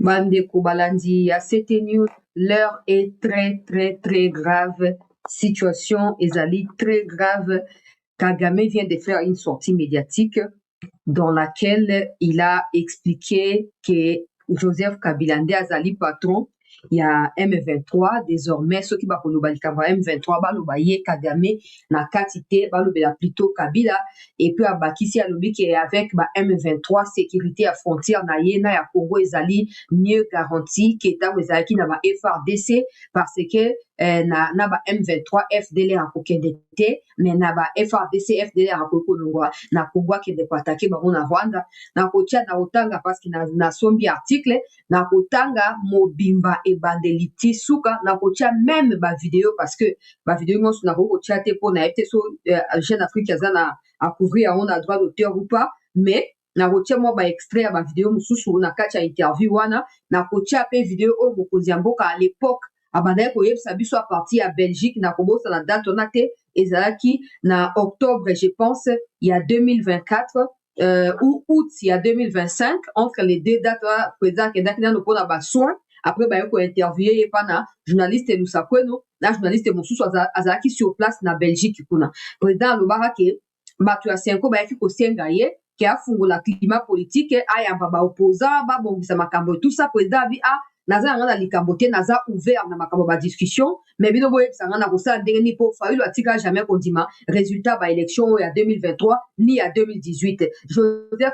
Bande Kobalandi, à cette news, l'heure est très, très, très grave. Situation Ezali très grave. Kagame vient de faire une sortie médiatique dans laquelle il a expliqué que Joseph Kabila Nde azali patron, il y a M23 désormais ceux qui bakoloba likambo M23 baloba ye Kagame na katite balobela plutôt Kabila et puis abakisi alobi ke avec ba M23 sécurité à frontière na ye na ya Congo ezali mieux garanti ke tango ezalaki na ba FRDC parce que na ba M23 FDLR akokende te mais na ba FRDC FDLR akokolongwa na Congo akende koatake bango na Rwanda na kotia na otanga parce que na sombi article na kotanga mobimba ebandeli ti suka na kotia même ba vidéo parce que ba vidéo nyonso na kotia te po na ete so Jeune Afrique aza na à couvrir on a droit d'auteur ou pas mais na kotia mo ba extrait ya ba vidéo mususu na kati ya interview wana na kotia pe vidéo o mokonzi ya mboka à l'époque abandaki koyebisa biso à partir ya Belgique na kobosana date wana te ezalaki na octobre je pense il y a 2024 ou août il y a 2025 entre les deux dates président akendaki nano mpona basoin après baye kointerviewe ye pana journaliste Lusakweno na journaliste mosusu azalaki sur place na Belgique kuna président alobaka ke bato ya Senko bayaki kosenga ye ke afungola climat politique ayamba baopposant babongisa makambo tout ça président abi naza yanga na likambo te naza ouvert na makambo ba discussion mais bino boyebisa nga na kosala ndenge nini mpo Fayulu atika jamais kondima résultat ba élection oyo ya 2023 ni ya 2018 Joseph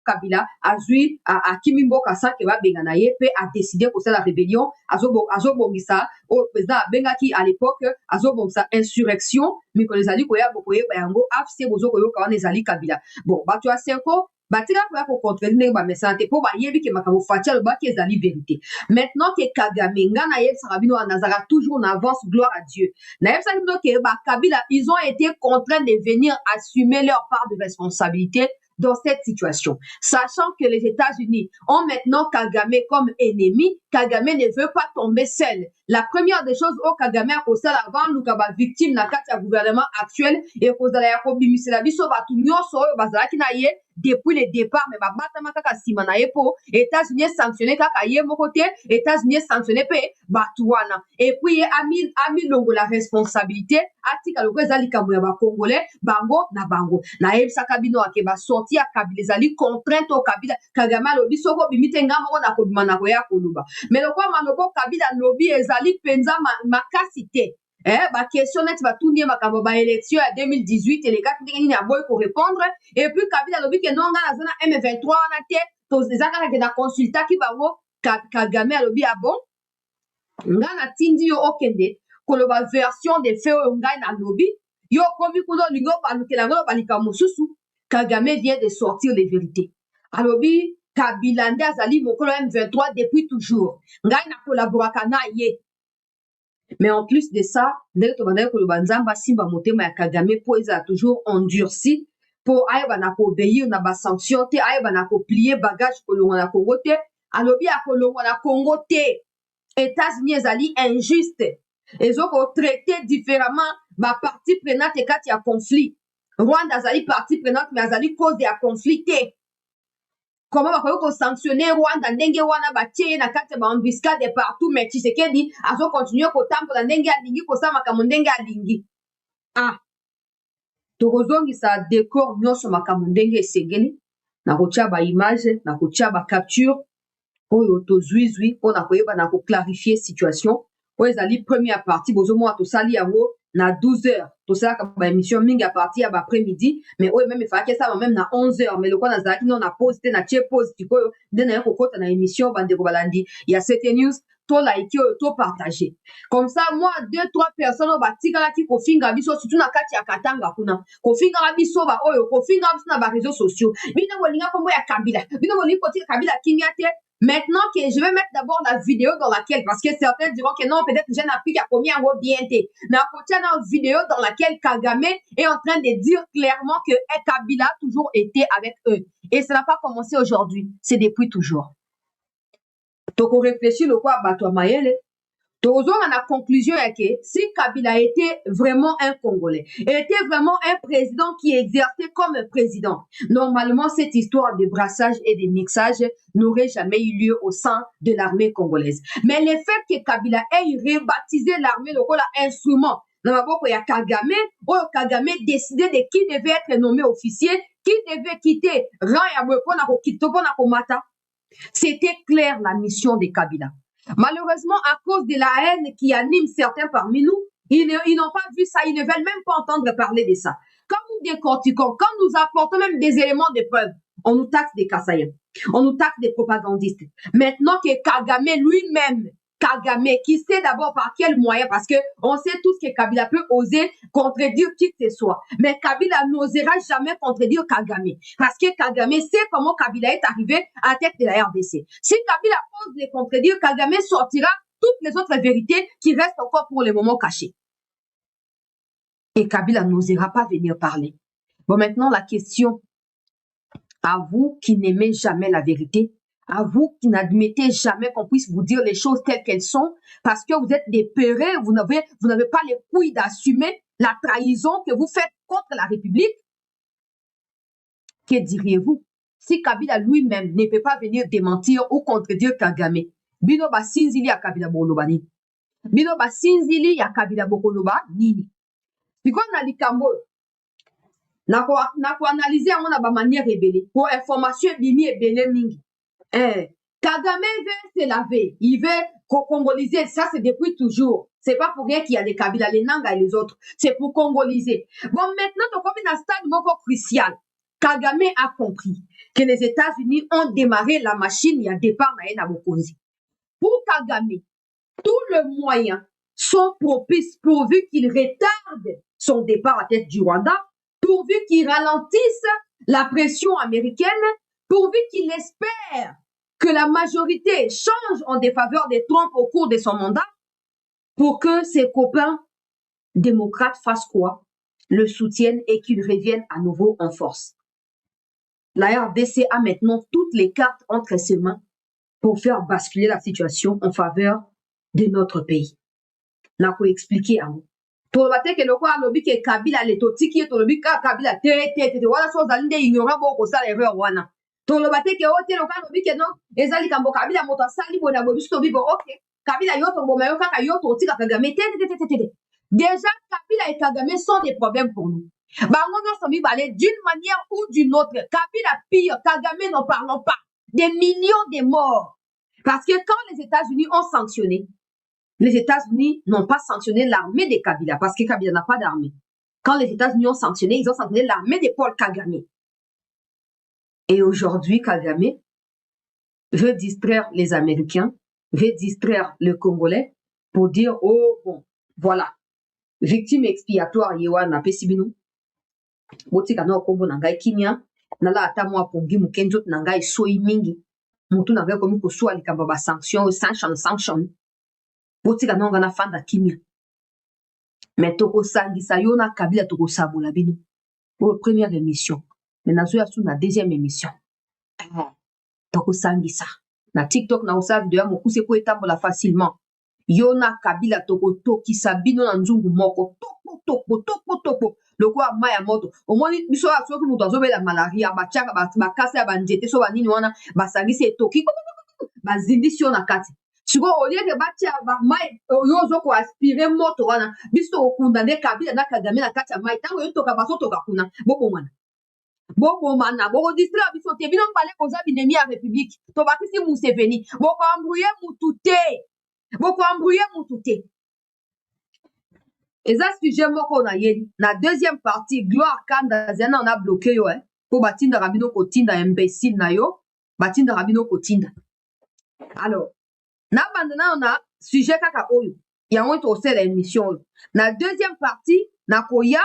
Kabila azwi akimi mboka sanke babenga na ye mpe adeside kosala rébellion azobongisa oyo président abengaki à l'époque azobongisa insurrection mikolo ezali koyeba yango afc bozokoyoka wana ezali Kabila bon bato ya Senko batika koya kocontreli ndenge bamesana te mpo bayebi ke makambo Faci alobaki ezali vérité maintenant ke Kagame nga nayebisaka bino nazalaka toujours na avance gloire à Dieu nayebisaki bino ke bakabila ils ont été contraints de venir assumer leur part de responsabilité dans cette situation, sachant que les États-Unis ont maintenant Kagame comme ennemi. Kagame ne veut pas tomber seul. La première des choses au Kagame a causé avant nous kaba victime na kati ya gouvernement actuel et cause la ya kobimisela biso batu nyonso oyo bazalaki na ye depuis le départ mais babatama kaka sima na ye po États-Unis sanctionné kaka ye moko te États-Unis sanctionné pe batu wana et puis ami longo la responsabilité atika loko ezali likambo ya ba Congolais bango na bango na yebisaka bino ake ba sorti ya Kabila ezali contrainte au Kabila Kagame alobi soko bimite nga moko na kobima na koya koluba mais lokwa malobo Kabila lobi ezali penza makasi te ba question net ba tout makambo ba élection ya 2018 et les gars ndenge nini aboy ko répondre et puis Kabila lobi ke non nga na zona M23 wana te to ezaka ke na consulta ki bango Kagame alobi bon nga na tindi yo okende koloba version de fait oyo ngai na lobi yo komi kuno lingo balukela ngo balika mosusu Kagame vient de sortir les vérités alobi Kabila Nde azali mokolo M23 depuis toujours ngai na collaboraka na ye mais en plus de ça ndenge tobandaki koloba nzambe asimba motema ya Kagame mpo ezala toujours endurci mpo ayeba na koobéir na basanction te ayeba na koplier bagage kolongwa na Congo te alobi akolongwa na Congo te États-Unis ezali injuste ezokotraite différemment bapartie prenante kati ya conflit Rwanda azali partie prenante mais azali cause ya conflit te comment bakoki kosanctionne Rwanda ndenge wana batie ye na kati ya baembuscade partout mais Tshisekedi azokontinue kotambola ndenge alingi kosala makambo ndenge alingi tokozongisa décor nyonso makambo ndenge esengeli na kotia baimage na kotia bacapture oyo tozwizwi mpona koyeba na koclarifie situation oyo ezali première partie bozomona tosali yango na 12h tosalaka baémission mingi à partir ya baprès-midi mais oyo même efalaki esala même na 11h mais lokwa nazalaki no na pause te na tie pause sikoyo nde naye kokota na émission bandeko balandi ya CT News tolaiki oyo topartage comme ça moi 2-3 personnes oyo batikalaki kofinga biso surtout na kati ya Katanga kuna kofingaka biso oyo kofingaka biso na baréseaux sociaux bino bolinga kombo ya Kabila bino bolingi kotika Kabila kimia te. Maintenant que je vais mettre d'abord la vidéo dans laquelle, parce que certains diront que non, peut-être Jeune Afrique a commis un gros BNT. Mais à côté d'une vidéo dans laquelle Kagame est en train de dire clairement que Kabila a toujours été avec eux. Et ça n'a pas commencé aujourd'hui, c'est depuis toujours. Donc on réfléchit le quoi à Bato Mayele. Toujours à la conclusion est que si Kabila était vraiment un Congolais, était vraiment un président qui exerçait comme un président, normalement cette histoire de brassage et de mixage n'aurait jamais eu lieu au sein de l'armée congolaise. Mais le fait que Kabila ait rebaptisé l'armée lokola instrument, dans la boko ya Kagame, Kagame décidait de qui devait être nommé officier, qui devait quitter rang ya pona komata. C'était clair la mission de Kabila. Malheureusement, à cause de la haine qui anime certains parmi nous, ils n'ont pas vu ça, ils ne veulent même pas entendre parler de ça. Quand nous décortiquons, quand nous apportons même des éléments de preuve, on nous taxe des Kassaïens, on nous taxe des propagandistes. Maintenant que Kagame lui-même, Kagame, qui sait d'abord par quel moyen, parce que on sait tous que Kabila peut oser contredire qui que ce soit. Mais Kabila n'osera jamais contredire Kagame. Parce que Kagame sait comment Kabila est arrivé à la tête de la RDC. Si Kabila ose les contredire, Kagame sortira toutes les autres vérités qui restent encore pour le moment cachées. Et Kabila n'osera pas venir parler. Bon, maintenant, la question à vous qui n'aimez jamais la vérité, à vous qui n'admettez jamais qu'on puisse vous dire les choses telles qu'elles sont, parce que vous êtes des pérés, vous n'avez pas les couilles d'assumer la trahison que vous faites contre la République. Que diriez-vous si Kabila lui-même ne peut pas venir démentir ou contredire Kagame? Bino basinzili ya Kabila boloba nini? Bino basinzili ya Kabila boloba nini? Siko na likambo na ko analyser yango na ba manière ebele pour information ebimi ebele mingi. Kagame veut se laver, il veut congoliser, ça c'est depuis toujours. C'est pas pour rien qu'il y a les Kabila, les Nanga et les autres. C'est pour congoliser. Bon, maintenant, on comme un stade moko crucial. Kagame a compris que les États-Unis ont démarré la machine, il y a départ na Bokonzi. Pour Kagame, tous les moyens sont propices pourvu qu'il retarde son départ à tête du Rwanda, pourvu qu'il ralentisse la pression américaine, pourvu qu'il espère que la majorité change en défaveur de Trump au cours de son mandat, pour que ses copains démocrates fassent quoi? Le soutiennent et qu'ils reviennent à nouveau en force. La RDC a maintenant toutes les cartes entre ses mains pour faire basculer la situation en faveur de notre pays. N'a pas expliqué à vous. Tolobate ke loko alobi ke Kabila le totiki tolobi ka Kabila te wala so zalinde ignorant bo ko sala erreur wana. Tolobate ke ote loko alobi ke non ezali kambo Kabila moto asali bona bo biso bi bo OK. Kabila yoto bo mayo kaka yoto tika Kagame te. Déjà Kabila et Kagame sont des problèmes pour nous. Bango no somi balé d'une manière ou d'une autre. Kabila pire, Kagame n'en parlons pas. Des millions de morts. Parce que quand les États-Unis ont sanctionné, les États-Unis n'ont pas sanctionné l'armée de Kabila parce que Kabila n'a pas d'armée. Quand les États-Unis ont sanctionné, ils ont sanctionné l'armée de Paul Kagame. Et aujourd'hui, Kagame veut distraire les Américains, veut distraire le Congolais pour dire, oh bon, voilà, victime expiatoire, Yewana Pesibino. Botika na kombo nangai kimia, nala ata mwa pongi mukenzo nangai soi mingi. Mutu nangai komi kusua likamba ba sanction. Botika na ngana fanda kimia. Mais toko sangisa yona Kabila toko sabola bino. Pour première émission. Mais nazo yasu na deuxième émission. Toko sangisa. Na TikTok na usa video ya mokuse ko etambola facilement. Yona Kabila toko tokisa bino na nzungu moko. Toko. Loko maya moto. Omoni biso ya soki mutu azobela malaria bachaka bakasa ya banjete so banini wana basangisi etoki. Bazindisi yo na kati. Siko olie ke batia ba mai yo zo ko aspirer moto wana biso okundane Kabila na Kagame na kati ya mai tango yo toka baso toka kuna bobomana boko distraire biso te bino mbale koza binemi ya République to bakisi Museveni boko embrouiller mutu te eza sujet moko na yeli na deuxième partie Gloire Kanda zena on a bloqué yo po batinda rabino kotinda imbécile na yo batinda rabino kotinda. Alors na bandana on a sujet kaka oyo yango to osala émission oyo na deuxième partie na koya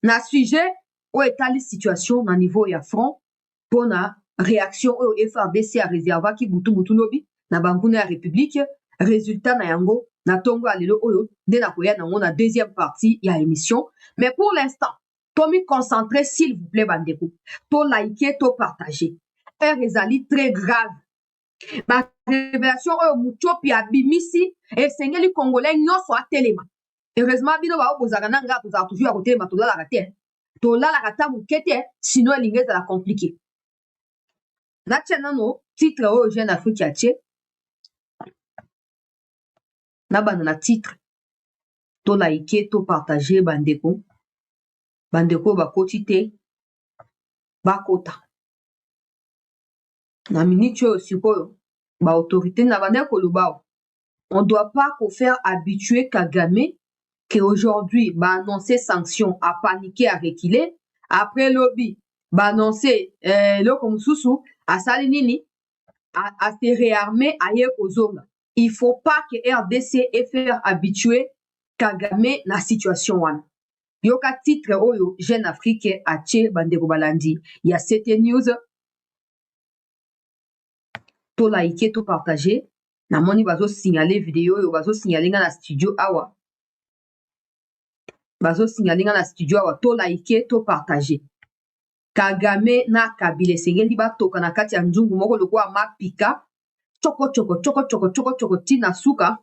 na sujet o etali situation na niveau ya front pour na réaction oyo FRDC a réserva ki butu lobi na banguna ya République résultat na yango na tongo alelo oyo nde na koya nango na deuxième partie ya émission. Mais pour l'instant tomi concentrer s'il vous plaît bandeko to liker to partager heure ezali très grave Ba révélation oyo muchopi abimisi esengeli congolais nyonso atelema. Heureusement bino ba obozaka nanga tozala toujours à côté ma tolalaka te. Tolalaka ta muke te sinon elingi ezala compliqué. Natia nano titre oyo Jeune Afrique atie na bana na titre to like to partager bandeko bakoti te bakota na minute oyo sikoyo ba autorité na bande koloba on doit pas faire habituer Kagame que aujourd'hui ba annoncer sanctions à paniquer à reculer après lobby ba annoncer loko mususu asali nini à se réarmer aye kozonga. Il faut pas que RDC ait faire habituer Kagame na situation wana. Yoka titre oyo Jeune Afrique atie bandeko balandi ya CT News to like to partager na moni bazo signaler vidéo oyo bazo signaler nga na studio awa to like to partager Kagame na Kabila esengeli batoka na kati ya nzungu moko lokola mapika choko tina suka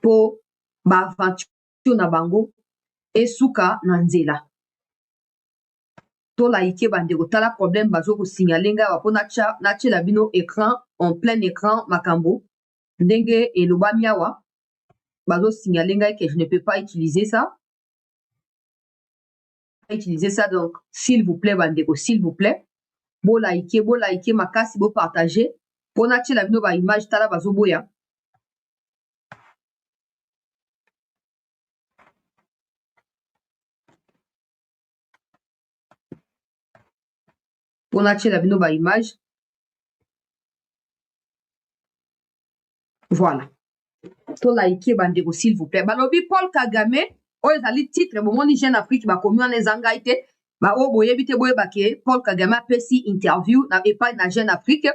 po ba aventure na bango esuka na nzela to like bandeko tala problème bazo ko signaler nga wapo na tiela bino écran en plein écran makambo ndenge elobami awa bazo signaler nga que je ne peux pas utiliser ça donc s'il vous plaît bandeko s'il vous plaît bo like makasi bo partager po na tiela bino ba image tala bazo boya po na tiela bino ba image voilà to like bandeko s'il vous plaît balobi Paul Kagame oyo ezali titre bomoni Jeune Afrique bakomi wana eza ngai te oyo boyebi te boyeba ke Paul Kagame apesi interview na epai na Jeune Afrique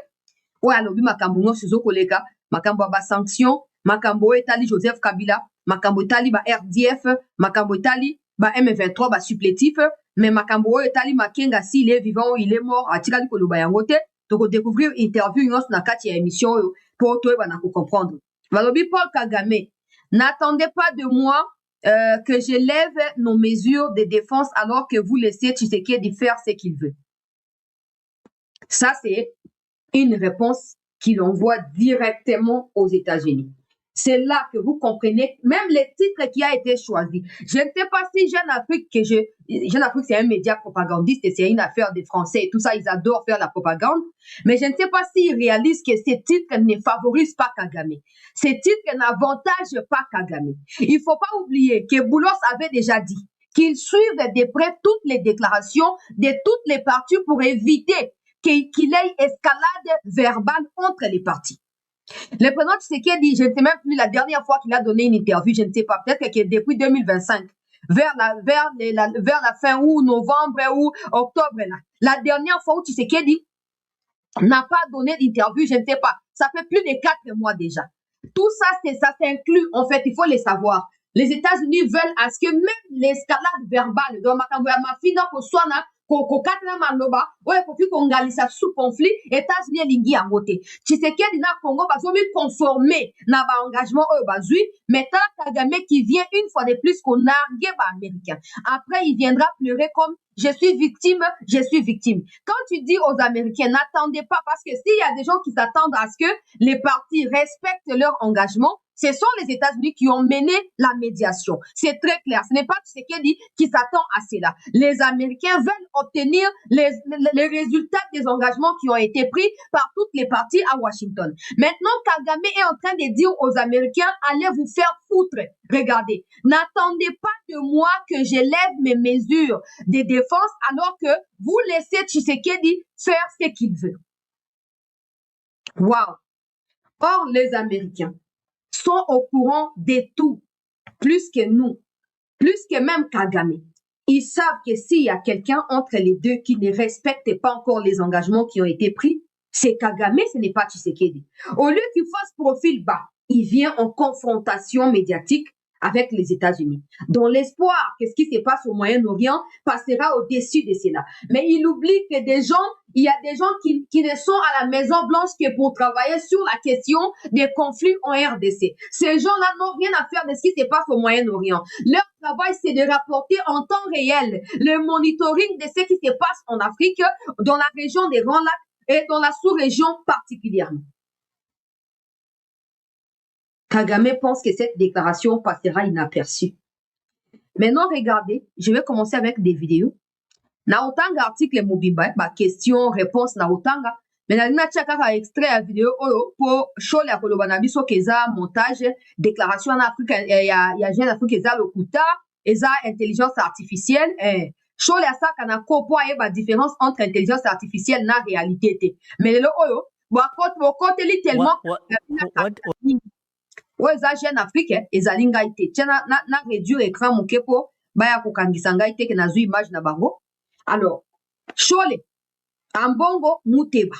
oyo alobi makambo nyonso ezokoleka makambo ya basanction makambo oyo etali Joseph Kabila makambo etali ba RDF makambo etali ba M23 basupplétif mais makambo oyo etali Makenga s'il est vivant ou il est mort atikali koloba yango te tokodécouvrir interview nyonso na kati ya émission oyo po toyeba na kocomprendre balobi Paul Kagame n'attendez pas de moi que je lève nos mesures de défense alors que vous laissez Tshisekedi faire ce qu'il veut. Ça, c'est une réponse qu'il envoie directement aux États-Unis. C'est là que vous comprenez même le titre qui a été choisi. Je ne sais pas si Jeune Afrique, Jeune Afrique c'est un média propagandiste et c'est une affaire des Français et tout ça, ils adorent faire la propagande. Mais je ne sais pas s'ils réalisent que ces titres ne favorisent pas Kagame. Ces titres n'avantagent pas Kagame. Il ne faut pas oublier que Boulos avait déjà dit qu'il suive de près toutes les déclarations de toutes les parties pour éviter qu'il y ait escalade verbale entre les partis. Le président Tshisekedi, je ne sais même plus la dernière fois qu'il a donné une interview, je ne sais pas, peut-être que depuis 2025, vers la fin août, novembre ou octobre, la dernière fois où Tshisekedi n'a pas donné d'interview, je ne sais pas, ça fait plus de 4 mois déjà. Tout ça, ça s'inclut, en fait, il faut le savoir. Les États-Unis veulent à ce que même l'escalade verbale, donc ma fille kokatela maloba oyo ekoki kongalisa sous conflit États-Unis elingi yango te Tshisekedi na Congo bazomi conformer na baengagement oyo bazwi mais tala Kagame qui vient une fois de plus qu'on nargue ba-américain après il viendra pleurer comme je suis victime. Quand tu dis aux Américains n'attendez pas parce que s'il y a des gens qui s'attendent à ce que les partis respectent leur engagement, ce sont les États-Unis qui ont mené la médiation. C'est très clair. Ce n'est pas Tshisekedi qui s'attend à cela. Les Américains veulent obtenir les résultats des engagements qui ont été pris par toutes les parties à Washington. Maintenant, Kagame est en train de dire aux Américains, allez vous faire foutre. Regardez, n'attendez pas de moi que je lève mes mesures de défense alors que vous laissez Tshisekedi faire ce qu'il veut. Wow. Or, les Américains sont au courant de tout, plus que nous, plus que même Kagame. Ils savent que s'il y a quelqu'un entre les deux qui ne respecte pas encore les engagements qui ont été pris, c'est Kagame, ce n'est pas Tshisekedi. Au lieu qu'il fasse profil bas, il vient en confrontation médiatique avec les États-Unis. Dans l'espoir que ce qui se passe au Moyen-Orient passera au-dessus de cela. Mais il oublie que il y a des gens qui ne sont à la Maison-Blanche que pour travailler sur la question des conflits en RDC. Ces gens-là n'ont rien à faire de ce qui se passe au Moyen-Orient. Leur travail, c'est de rapporter en temps réel le monitoring de ce qui se passe en Afrique, dans la région des Grands Lacs et dans la sous-région particulièrement. Kagame pense que cette déclaration passera inaperçue. Maintenant, regardez, je vais commencer avec des vidéos. Na otanga article mobimba, ba question, réponse na otanga. Mais na tchaka extrait à vidéo pour show la kolobana biso keza montage, déclaration en Afrique, y a jeune Afrique keza lokuta, eza intelligence artificielle, show la ça kana ko po ba différence entre intelligence artificielle na réalité. Mais le oyo, ba côté tellement ouais, ça jeune Afrique, ezali ngai te. Tiens, na réduire écran moke po, baya kokangisa ngai te ke nazu image na bango. Alors, Chole, Ambongo, Mouteba.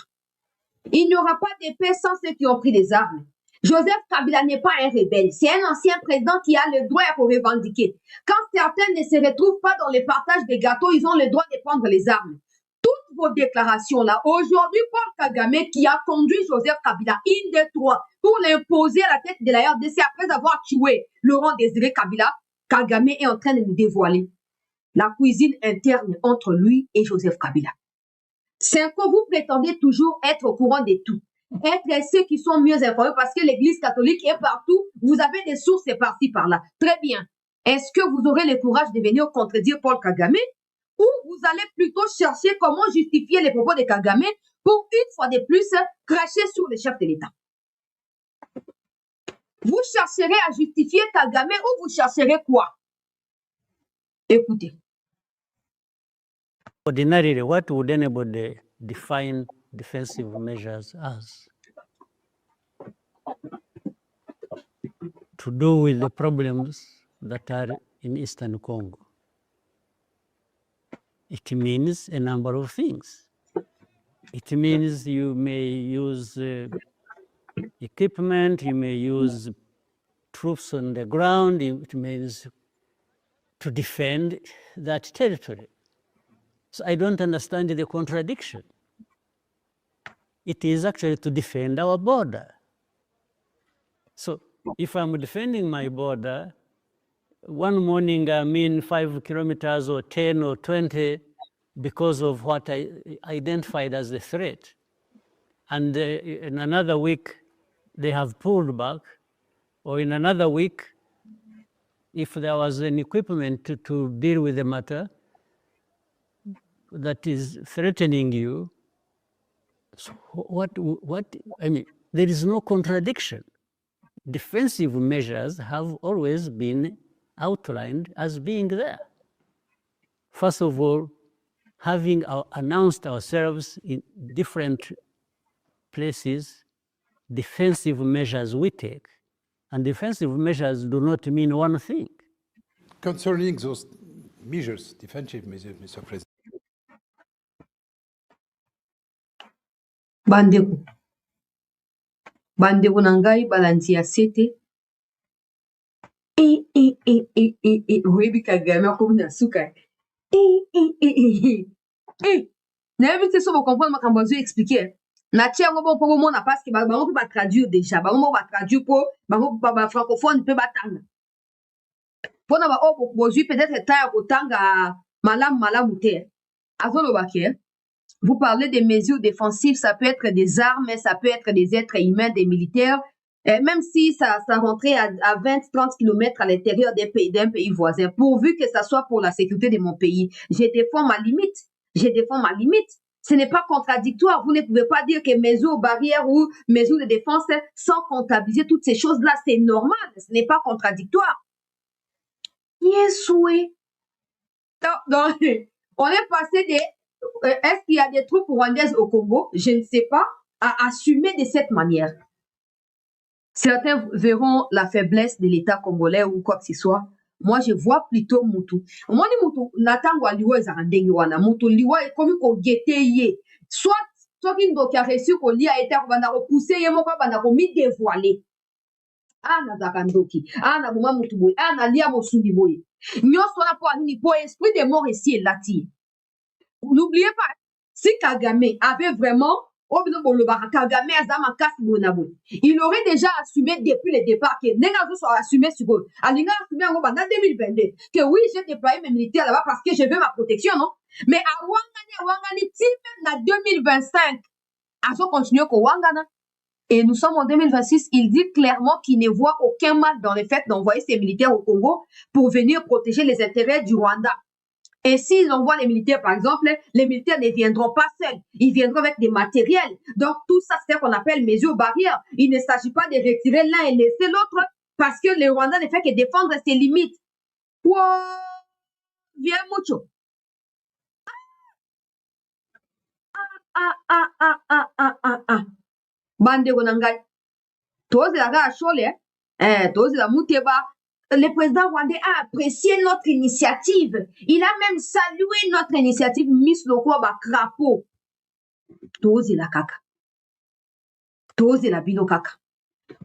Il n'y aura pas de paix sans ceux qui ont pris des armes. Joseph Kabila n'est pas un rebelle. C'est un ancien président qui a le droit pour revendiquer. Quand certains ne se retrouvent pas dans le partage des gâteaux, ils ont le droit de prendre les armes. Toutes vos déclarations-là, aujourd'hui, Paul Kagame qui a conduit Joseph Kabila, une des trois, pour l'imposer à la tête de la RDC après avoir tué Laurent Désiré Kabila, Kagame est en train de nous dévoiler la cuisine interne entre lui et Joseph Kabila. C'est que vous prétendez toujours être au courant de tout, être ceux qui sont mieux informés parce que l'Église catholique est partout, vous avez des sources par-ci par-là. Très bien. Est-ce que vous aurez le courage de venir contredire Paul Kagame ou vous allez plutôt chercher comment justifier les propos de Kagame pour une fois de plus cracher sur le chef de l'État? Vous chercherez à justifier Kagame ou vous chercherez quoi? Écoutez. Ordinarily, what would anybody define defensive measures as? To do with the problems that are in Eastern Congo. It means a number of things. It means you may use equipment, you may use troops on the ground, it means to defend that territory. So I don't understand the contradiction. It is actually to defend our border. So if I'm defending my border, one morning I'm in 5 kilometers or 10 or 20 because of what I identified as a threat. And in another week, they have pulled back, or in another week, if there was an equipment to deal with the matter that is threatening you, so what, I mean, there is no contradiction. Defensive measures have always been outlined as being there. First of all, having announced ourselves in different places, defensive measures we take, and defensive measures do not mean one thing. Concerning those measures, defensive measures, Mr. President. Bandeko nangai balanzi ya sete. Oyebi Kagame akomi na suka. Nayebi te so bocomprendre makambo azo expliquer. Na tia yango bon po bomona parce que bango mpe batraduire déjà, bango moko batraduire po bango bafrancophone mpe batanga. Mpona baoyo bozwi peut-être ta ya kotanga malamu te. Azoloba ke vous parlez des mesures défensives, ça peut être des armes, ça peut être des êtres humains, des militaires, même si ça rentrait à 20-30 km à l'intérieur d'un pays voisin, pourvu que ça soit pour la sécurité de mon pays. Je défends ma limite. Ce n'est pas contradictoire. Vous ne pouvez pas dire que mesures barrières ou mesures de défense sans comptabiliser toutes ces choses-là, c'est normal. Ce n'est pas contradictoire. Yes, oui. Donc, on est passé des... Est-ce qu'il y a des troupes rwandaises au Congo? Je ne sais pas. À assumer de cette manière. Certains verront la faiblesse de l'État congolais ou quoi que ce soit. Moi, je vois plutôt Moutou. Moi, Moutou, Natangwa liwa ezarandenge wana. Moutou liwa ekomi ko gete ye. Soit qui a reçu qu'on lit a été repoussé, et mon papa n'a pas mis dévoilé. ana zakandoki, ana boma mutu boye, ana lia mosuni boye. Nyonso wana po anini po esprit de mort ici et là. N'oubliez pas, si Kagame avait vraiment il aurait déjà assumé depuis le départ que Nengazo soit assumé sur eux. Alinga assumé en 2022 que oui, j'ai déployé mes militaires là-bas parce que je veux ma protection, non? Mais à Wangani, même en 2025, à ce continuer qu'au Wangana. Et nous sommes en 2026, il dit clairement qu'il ne voit aucun mal dans le fait d'envoyer ses militaires au Congo pour venir protéger les intérêts du Rwanda. Et s'ils envoient les militaires, par exemple, les militaires ne viendront pas seuls. Ils viendront avec des matériels. Donc, tout ça, c'est ce qu'on appelle mesures barrières. Il ne s'agit pas de retirer l'un et laisser l'autre parce que le Rwanda ne fait que défendre ses limites. Wow! Viens, mucho. Bande gonangai. Tozi la ga chole, tozi la muteba. Le président rwandais a apprécié notre initiative. Il a même salué notre initiative Miss Lokoba Crapaud. Tozi la kaka. Tozi la bino kaka.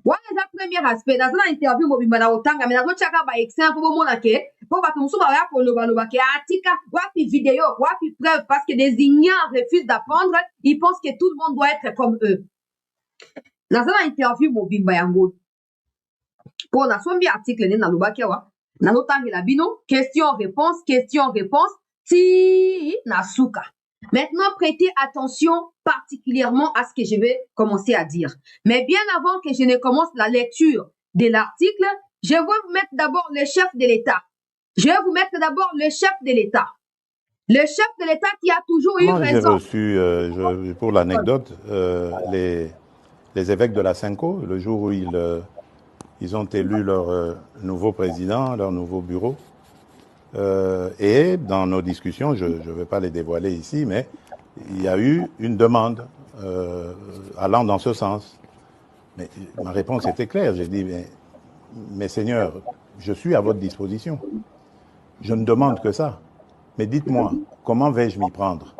Wana eza premier aspect. Dans une interview mobimba na otanga, mais nazo chaka ba exemple po mona ke, po bato musu ba ya koloba ke atika, wapi vidéo, wapi preuve, parce que des ignorants refusent d'apprendre, ils pensent que tout le monde doit être comme eux. Dans une interview mobimba yango. Pour la sombi article ne na lobaki wa na lotangela bino question réponse ti na suka. Maintenant prêtez attention particulièrement à ce que je vais commencer à dire. Mais bien avant que je ne commence la lecture de l'article, je vais vous mettre d'abord le chef de l'État. Je vais vous mettre d'abord le chef de l'État. Le chef de l'État qui a toujours eu raison. J'ai reçu, pour l'anecdote, les évêques de la Cinco, le jour où ils ont élu leur nouveau président, leur nouveau bureau. Et dans nos discussions, je ne vais pas les dévoiler ici, mais il y a eu une demande allant dans ce sens. Mais ma réponse était claire. J'ai dit, mais seigneurs, je suis à votre disposition. Je ne demande que ça. Mais dites-moi, comment vais-je m'y prendre?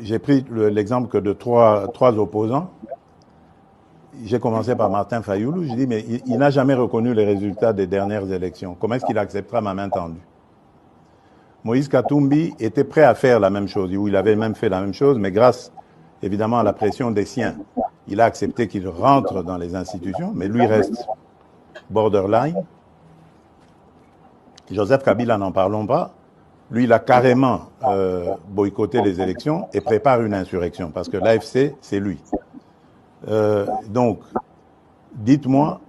J'ai pris l'exemple que de trois opposants. J'ai commencé par Martin Fayoulou. Je dis, mais il n'a jamais reconnu les résultats des dernières élections. Comment est-ce qu'il acceptera ma main tendue? Moïse Katumbi était prêt à faire la même chose, ou il avait même fait la même chose, mais grâce, évidemment, à la pression des siens, il a accepté qu'il rentre dans les institutions, mais lui reste borderline. Joseph Kabila, n'en parlons pas. Lui, il a carrément boycotté les élections et prépare une insurrection, parce que l'AFC, c'est lui. Donc, dites-moi.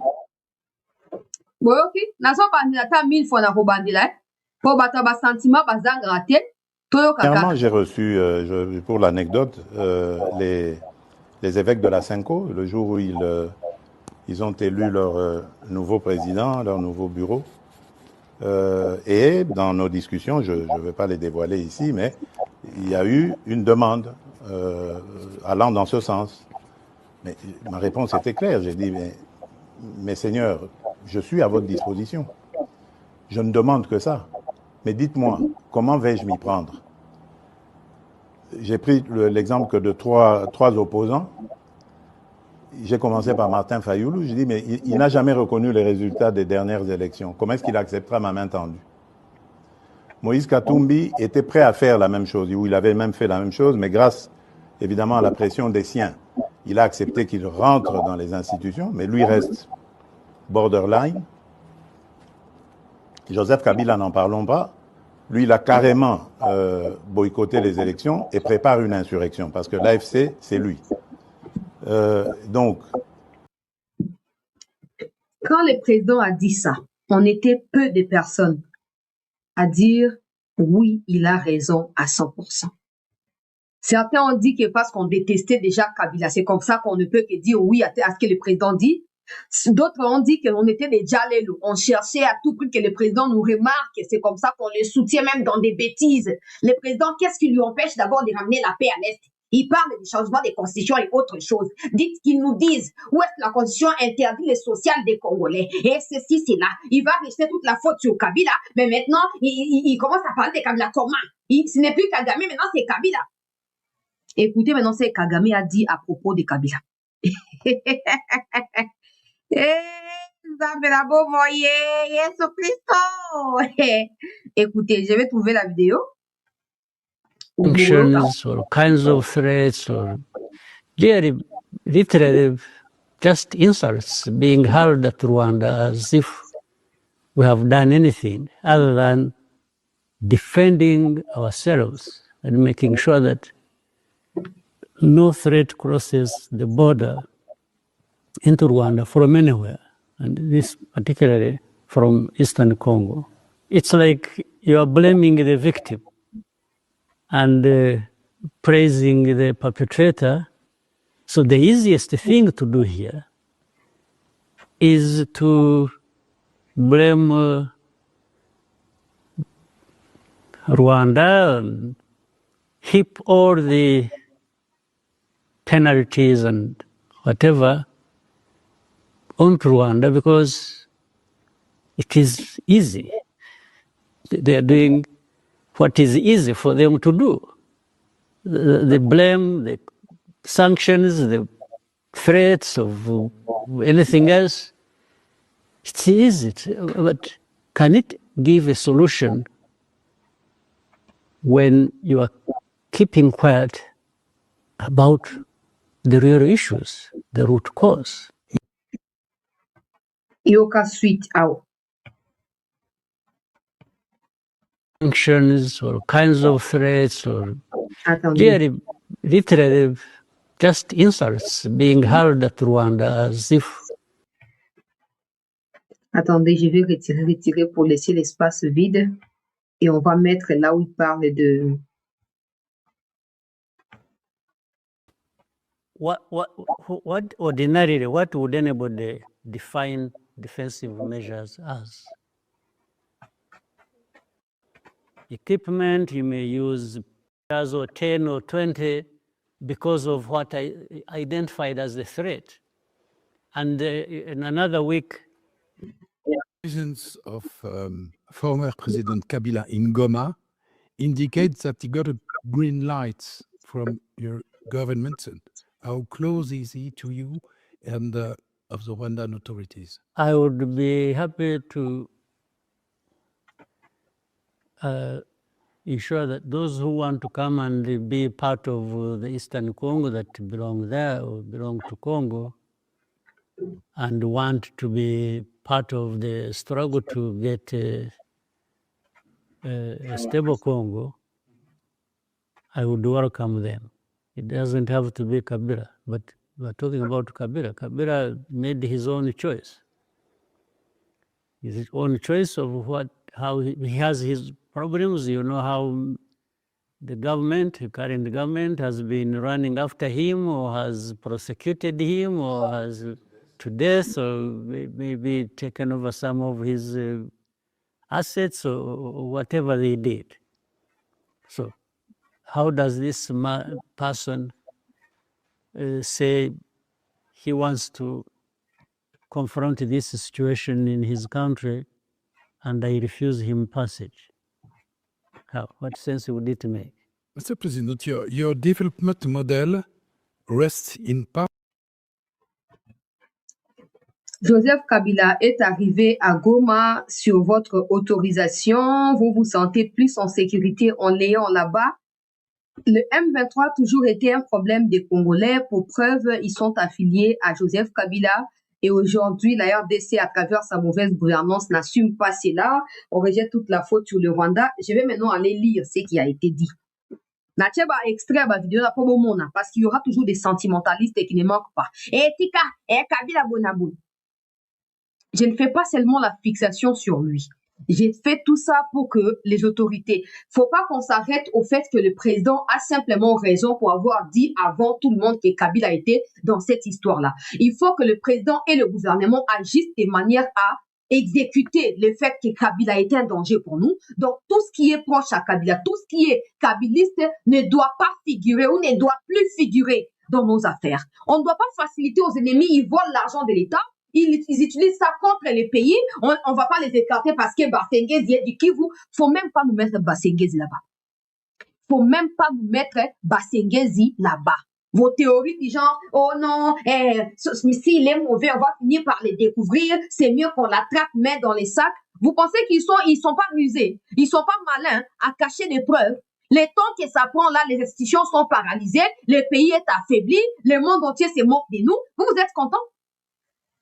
Oui, ok. Naso bandila ta 1000 fois na ko bandila. Pour bata ba sentiment ba zangrate. Dernièrement, j'ai reçu, pour l'anecdote, les évêques de la Cinco, le jour où ils ont élu leur nouveau président, leur nouveau bureau. Et dans nos discussions, je ne vais pas les dévoiler ici, mais il y a eu une demande allant dans ce sens. Mais ma réponse était claire. J'ai dit, mais seigneurs, je suis à votre disposition. Je ne demande que ça. Mais dites-moi, comment vais-je m'y prendre? J'ai pris l'exemple que de trois opposants. J'ai commencé par Martin Fayoulou. Je dis, mais il n'a jamais reconnu les résultats des dernières élections. Comment est-ce qu'il acceptera ma main tendue? Moïse Katumbi était prêt à faire la même chose, ou il avait même fait la même chose, mais grâce, évidemment, à la pression des siens, il a accepté qu'il rentre dans les institutions, mais lui reste borderline. Joseph Kabila, n'en parlons pas. Lui, il a carrément boycotté les élections et prépare une insurrection, parce que l'AFC, c'est lui. Donc, quand le président a dit ça, on était peu de personnes à dire oui, il a raison à 100%. Certains ont dit que parce qu'on détestait déjà Kabila, c'est comme ça qu'on ne peut que dire oui à ce que le président dit. D'autres ont dit qu'on était des Djalelo. On cherchait à tout prix que le président nous remarque. C'est comme ça qu'on le soutient même dans des bêtises. Le président, qu'est-ce qui lui empêche d'abord de ramener la paix à l'Est? Il parle du changement des constitutions et autres choses. Dites qu'ils nous disent où est-ce que la constitution interdit les sociales des Congolais. Et ceci, c'est là. Il va rejeter toute la faute sur Kabila. Mais maintenant, il commence à parler de Kabila comment? Ce n'est plus Kagame, maintenant c'est Kabila. Écoutez maintenant ce que Kagame a dit à propos de Kabila. Écoutez, je vais trouver la vidéo. Sanctions or kinds of threats or really, literally just insults being hurled at Rwanda as if we have done anything other than defending ourselves and making sure that no threat crosses the border into Rwanda from anywhere, and this particularly from Eastern Congo. It's like you are blaming the victim and praising the perpetrator. So the easiest thing to do here is to blame Rwanda and heap all the penalties and whatever onto Rwanda because it is easy. They are doing what is easy for them to do. The blame, the sanctions, the threats of anything else, it's easy. But can it give a solution when you are keeping quiet about the real issues, the root cause? Yoka suite out. Sanctions or kinds of threats or Attendez. literally just insults being hurled at Rwanda as if. Attendez, je vais retirer pour laisser l'espace vide. Et on va mettre là où il parle de... What ordinarily, what would anybody define defensive measures as? Equipment, you may use or 10 or 20 because of what I identified as the threat. And in another week, Presence of former President Kabila in Goma indicates that he got a green light from your government. And how close is he to you and of the Rwandan authorities? I would be happy to ensure that those who want to come and be part of the Eastern Congo that belong there or belong to Congo and want to be part of the struggle to get a stable Congo, I would welcome them. It doesn't have to be Kabila, but we're talking about Kabila. Kabila made his own choice. His own choice of how he has his problems. You know how the current government has been running after him or has prosecuted him or has to death or maybe taken over some of his assets or whatever they did. So how does this person say he wants to confront this situation in his country and I refuse him passage? What sense would it make? Mr. President, your development model rests in part. Joseph Kabila est arrivé à Goma sur votre autorisation. Vous vous sentez plus en sécurité en l'ayant là-bas. Le M23 a toujours été un problème des Congolais. Pour preuve, ils sont affiliés à Joseph Kabila. Et aujourd'hui, la RDC, à travers sa mauvaise gouvernance, n'assume pas cela. On rejette toute la faute sur le Rwanda. Je vais maintenant aller lire ce qui a été dit. Natcheba extrait la vidéo là pour moment parce qu'il y aura toujours des sentimentalistes qui ne manquent pas. Et Tika, et Kabila Bonabou. Je ne fais pas seulement la fixation sur lui. J'ai fait tout ça pour que les autorités... Faut pas qu'on s'arrête au fait que le président a simplement raison pour avoir dit avant tout le monde que Kabila était dans cette histoire-là. Il faut que le président et le gouvernement agissent de manière à exécuter le fait que Kabila est un danger pour nous. Donc, tout ce qui est proche à Kabila, tout ce qui est kabiliste ne doit pas figurer ou ne doit plus figurer dans nos affaires. On ne doit pas faciliter aux ennemis, ils volent l'argent de l'État. Ils utilisent ça contre les pays. On ne va pas les écarter parce que Basengezi est du Kivu. Faut même pas nous mettre Basengezi là-bas. Faut même pas nous mettre Basengezi là-bas. Vos théories du genre, oh non, s'il est mauvais, on va finir par les découvrir, c'est mieux qu'on l'attrape, met dans les sacs. Vous pensez qu'ils sont pas rusés, ils sont pas malins à cacher des preuves. Les temps que ça prend là, les institutions sont paralysées, le pays est affaibli, le monde entier se moque de nous. Vous êtes contents?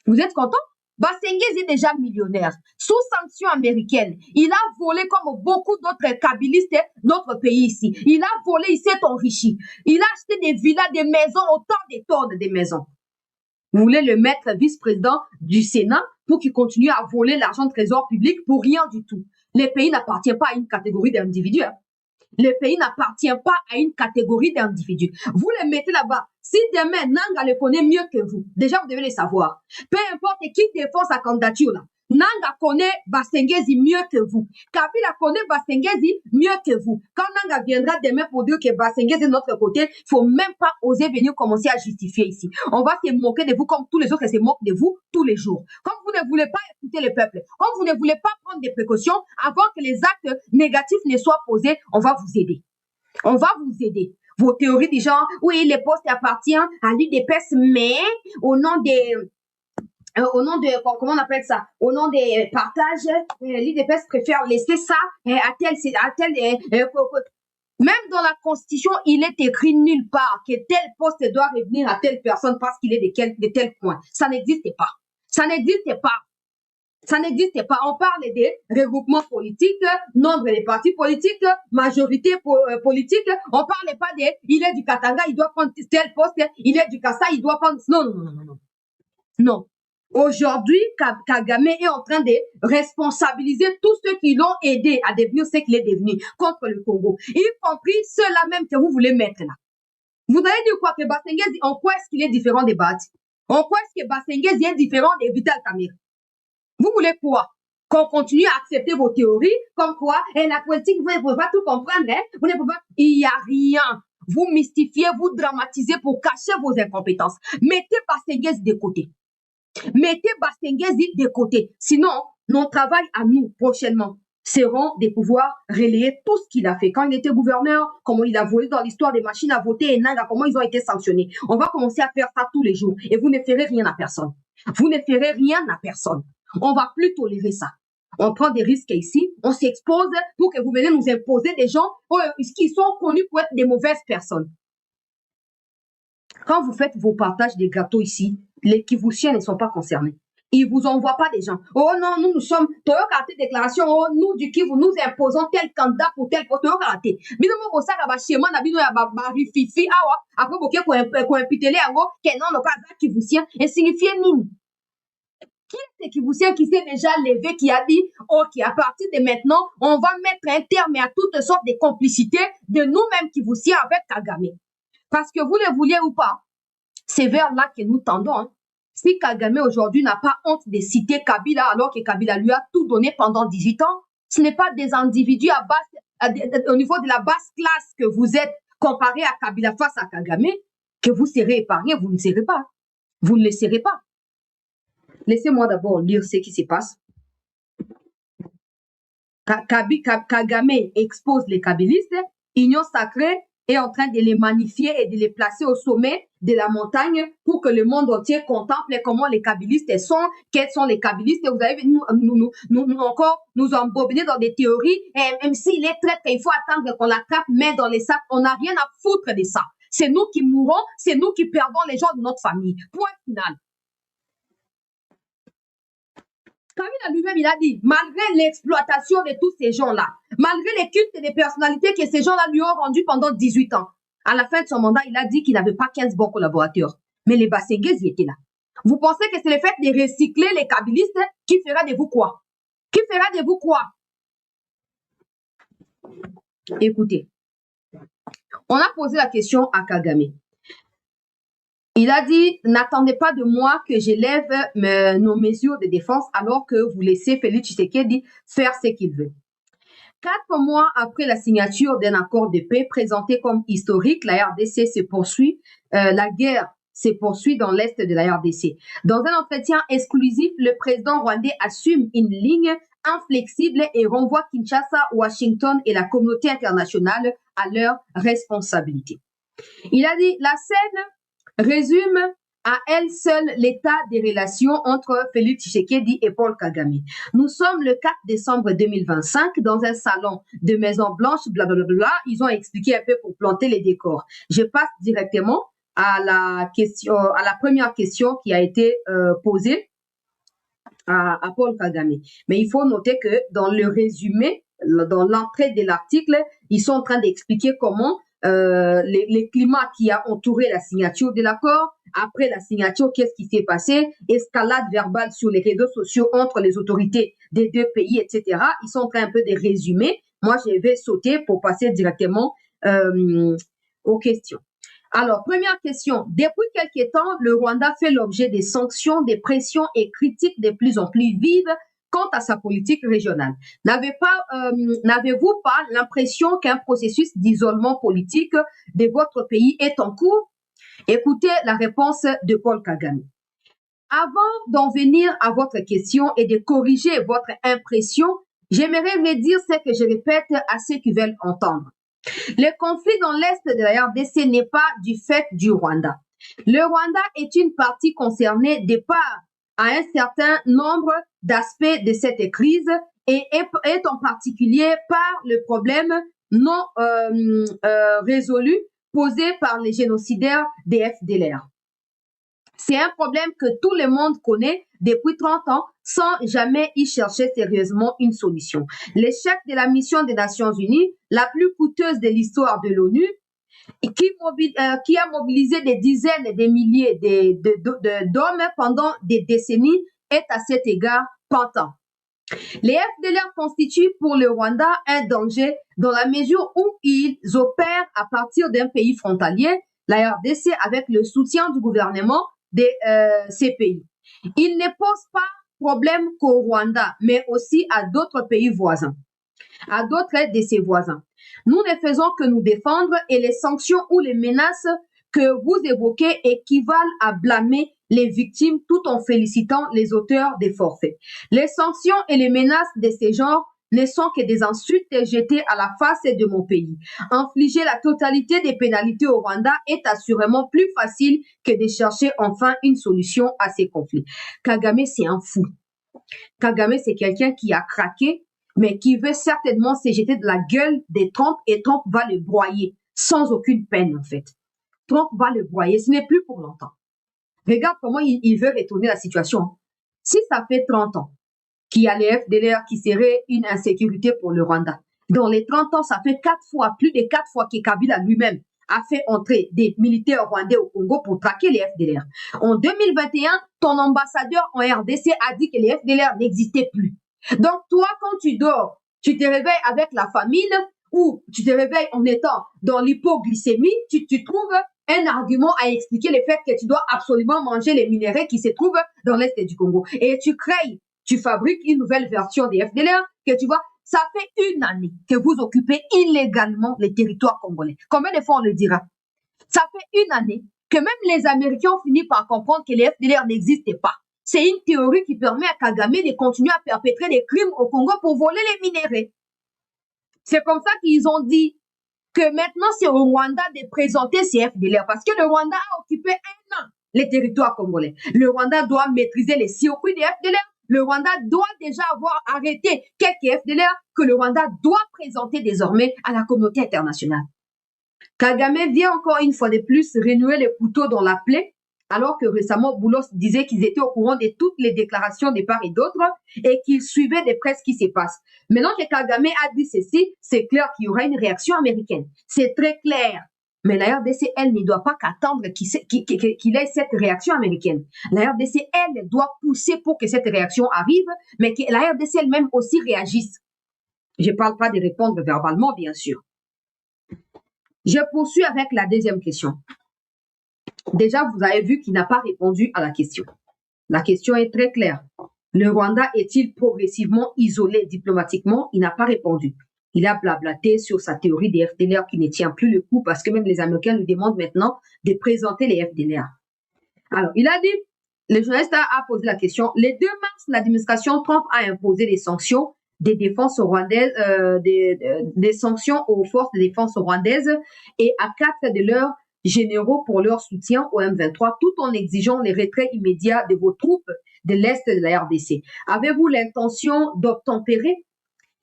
Vous êtes contents? Basenguez est déjà millionnaire. Sous sanctions américaines, il a volé comme beaucoup d'autres kabylistes notre pays ici. Il a volé, il s'est enrichi. Il a acheté des villas, des maisons, autant de tonnes de maisons. Vous voulez le mettre vice-président du Sénat pour qu'il continue à voler l'argent de trésor public pour rien du tout. Le pays n'appartient pas à une catégorie d'individus. Le pays n'appartient pas à une catégorie d'individus. Vous les mettez là-bas. Si demain, Nanga le connaît mieux que vous, déjà vous devez le savoir. Peu importe qui défend sa candidature là, Nanga connaît Basengezi mieux que vous. Kabila connaît Basengezi mieux que vous. Quand Nanga viendra demain pour dire que Basengezi est de notre côté, il faut même pas oser venir commencer à justifier ici. On va se moquer de vous comme tous les autres se moquent de vous tous les jours. Comme vous ne voulez pas écouter le peuple, comme vous ne voulez pas prendre des précautions avant que les actes négatifs ne soient posés, on va vous aider. On va vous aider. Vos théories du genre, oui, les postes appartiennent à l'UDPS, mais au nom de, comment on appelle ça, au nom des partages, l'UDPS préfère laisser ça à tel, même dans la Constitution, il est écrit nulle part que tel poste doit revenir à telle personne parce qu'il est de tel point. Ça n'existe pas. Ça n'existe pas. Ça n'existe pas. On parle des regroupements politiques, nombre des partis politiques, majorité politique. On parle pas des, il est du Katanga, il doit prendre tel poste, il est du Kassa, il doit prendre, non. Non. Aujourd'hui, Kagame est en train de responsabiliser tous ceux qui l'ont aidé à devenir ce qu'il est devenu contre le Congo, y compris ceux-là même que vous voulez mettre là. Vous allez dire quoi que Basengezi, en quoi est-ce qu'il est différent des Bati? En quoi est-ce que Basengezi est différent de Vital Kamerhe? Vous voulez quoi? Qu'on continue à accepter vos théories, comme quoi, la politique, vous ne pouvez pas tout comprendre, hein? Vous ne pouvez pas, il n'y a rien. Vous mystifiez, vous dramatisez pour cacher vos incompétences. Mettez Basengezi de côté. Mettez Basengezi de côté. Sinon, notre travail à nous, prochainement, seront de pouvoir relayer tout ce qu'il a fait. Quand il était gouverneur, comment il a volé dans l'histoire des machines à voter et Nanga, comment ils ont été sanctionnés. On va commencer à faire ça tous les jours. Et vous ne ferez rien à personne. Vous ne ferez rien à personne. On va plus tolérer ça. On prend des risques ici, on s'expose pour que vous venez nous imposer des gens qui sont connus pour être des mauvaises personnes. Quand vous faites vos partages des gâteaux ici, les Kivusiens ne sont pas concernés. Ils vous envoient pas des gens. Oh non, nous sommes, Toyokate déclaration, oh, nous du Kivu, nous imposons tel candidat pour tel poste, Toyokate. Binomo Bosaka va chez moi, Nabino ya bari fifi, awa, après boké ko impitele ango, kenon no kaza Kivusien, et signifie nini. Qui est ce Kivousien qui s'est déjà levé, qui a dit, ok, à partir de maintenant, on va mettre un terme à toutes sortes de complicités de nous-mêmes Kivusiens avec Kagame. Parce que vous le vouliez ou pas, c'est vers là que nous tendons. Hein. Si Kagame aujourd'hui n'a pas honte de citer Kabila alors que Kabila lui a tout donné pendant 18 ans, ce n'est pas des individus au niveau de la basse classe que vous êtes comparé à Kabila face à Kagame que vous serez épargné, vous ne serez pas. Vous ne le serez pas. Laissez-moi d'abord lire ce qui se passe. Kagame expose les kabylistes, Union sacrée est en train de les magnifier et de les placer au sommet de la montagne pour que le monde entier contemple comment les kabylistes sont, quels sont les kabylistes. Vous avez nous embobiner dans des théories, et même s'il est traître, il faut attendre qu'on l'attrape, mais dans les sacs, on n'a rien à foutre de ça. C'est nous qui mourrons, c'est nous qui perdons les gens de notre famille. Point final. Kabila lui-même, il a dit, malgré l'exploitation de tous ces gens-là, malgré les cultes des personnalités que ces gens-là lui ont rendus pendant 18 ans, à la fin de son mandat, il a dit qu'il n'avait pas 15 bons collaborateurs. Mais les Basengezi étaient là. Vous pensez que c'est le fait de recycler les kabylistes qui fera de vous quoi? Qui fera de vous quoi? Écoutez, on a posé la question à Kagame. Il a dit, n'attendez pas de moi que j'élève nos mesures de défense alors que vous laissez Félix Tshisekedi faire ce qu'il veut. 4 mois après la signature d'un accord de paix présenté comme historique, la RDC se poursuit, la guerre se poursuit dans l'est de la RDC. Dans un entretien exclusif, le président rwandais assume une ligne inflexible et renvoie Kinshasa, Washington et la communauté internationale à leur responsabilité. Il a dit, la scène résume à elle seule l'état des relations entre Félix Tshisekedi et Paul Kagame. Nous sommes le 4 décembre 2025 dans un salon de Maison Blanche, blablabla. Ils ont expliqué un peu pour planter les décors. Je passe directement à la première question qui a été posée à Paul Kagame. Mais il faut noter que dans le résumé, dans l'entrée de l'article, ils sont en train d'expliquer comment les climats qui a entouré la signature de l'accord. Après la signature, qu'est-ce qui s'est passé? Escalade verbale sur les réseaux sociaux entre les autorités des deux pays, etc. Ils sont en train un peu de résumer. Moi, je vais sauter pour passer directement aux questions. Alors, première question. Depuis quelques temps, le Rwanda fait l'objet des sanctions, des pressions et critiques de plus en plus vives quant à sa politique régionale. N'avez-vous pas l'impression qu'un processus d'isolement politique de votre pays est en cours? Écoutez la réponse de Paul Kagame. Avant d'en venir à votre question et de corriger votre impression, j'aimerais redire ce que je répète à ceux qui veulent entendre. Le conflit dans l'Est de la RDC n'est pas du fait du Rwanda. Le Rwanda est une partie concernée de part à un certain nombre d'aspects de cette crise et est en particulier par le problème non résolu posé par les génocidaires des FDLR. C'est un problème que tout le monde connaît depuis 30 ans sans jamais y chercher sérieusement une solution. L'échec de la mission des Nations Unies, la plus coûteuse de l'histoire de l'ONU, qui a mobilisé des dizaines et des milliers d'hommes pendant des décennies, est à cet égard patent. Les FDLR constituent pour le Rwanda un danger dans la mesure où ils opèrent à partir d'un pays frontalier, la RDC, avec le soutien du gouvernement de ces pays. Ils ne posent pas problème qu'au Rwanda, mais aussi à d'autres pays voisins, à d'autres de ses voisins. Nous ne faisons que nous défendre et les sanctions ou les menaces que vous évoquez équivalent à blâmer les victimes tout en félicitant les auteurs des forfaits. Les sanctions et les menaces de ce genre ne sont que des insultes jetées à la face de mon pays. Infliger la totalité des pénalités au Rwanda est assurément plus facile que de chercher enfin une solution à ces conflits. Kagame, c'est un fou. Kagame, c'est quelqu'un qui a craqué, mais qui veut certainement se jeter de la gueule de Trump et Trump va le broyer sans aucune peine, en fait. Trump va le broyer, ce n'est plus pour longtemps. Regarde comment il veut retourner la situation. Si ça fait 30 ans qu'il y a les FDLR qui seraient une insécurité pour le Rwanda, dans les 30 ans, ça fait plus de 4 fois que Kabila lui-même a fait entrer des militaires rwandais au Congo pour traquer les FDLR. En 2021, ton ambassadeur en RDC a dit que les FDLR n'existaient plus. Donc toi, quand tu dors, tu te réveilles avec la famine ou tu te réveilles en étant dans l'hypoglycémie, tu trouves un argument à expliquer le fait que tu dois absolument manger les minéraux qui se trouvent dans l'Est du Congo. Et tu fabriques une nouvelle version des FDLR que tu vois, ça fait une année que vous occupez illégalement les territoires congolais. Combien de fois on le dira? Ça fait une année que même les Américains ont fini par comprendre que les FDLR n'existaient pas. C'est une théorie qui permet à Kagame de continuer à perpétrer des crimes au Congo pour voler les minéraux. C'est comme ça qu'ils ont dit que maintenant c'est au Rwanda de présenter ces FDLR parce que le Rwanda a occupé un an les territoires congolais. Le Rwanda doit maîtriser les circuits des FDLR. Le Rwanda doit déjà avoir arrêté quelques FDLR que le Rwanda doit présenter désormais à la communauté internationale. Kagame vient encore une fois de plus renouer les couteaux dans la plaie, alors que récemment Boulos disait qu'ils étaient au courant de toutes les déclarations de part et d'autre et qu'ils suivaient de près ce qui se passe. Maintenant que Kagame a dit ceci, c'est clair qu'il y aura une réaction américaine. C'est très clair. Mais la RDC, elle, ne doit pas qu'attendre qu'il ait cette réaction américaine. La RDC, elle, doit pousser pour que cette réaction arrive, mais que la RDC elle-même aussi réagisse. Je ne parle pas de répondre verbalement, bien sûr. Je poursuis avec la deuxième question. Déjà, vous avez vu qu'il n'a pas répondu à la question. La question est très claire. Le Rwanda est-il progressivement isolé diplomatiquement? Il n'a pas répondu. Il a blablaté sur sa théorie des FDLR qui ne tient plus le coup parce que même les Américains lui demandent maintenant de présenter les FDLR. Alors, il a dit, le journaliste a posé la question, le 2 mars, l'administration Trump a imposé des sanctions des défenses rwandaises, des sanctions aux forces de défense rwandaises et à 4 de leurs généraux pour leur soutien au M23 tout en exigeant les retraits immédiats de vos troupes de l'Est de la RDC. Avez-vous l'intention d'obtempérer?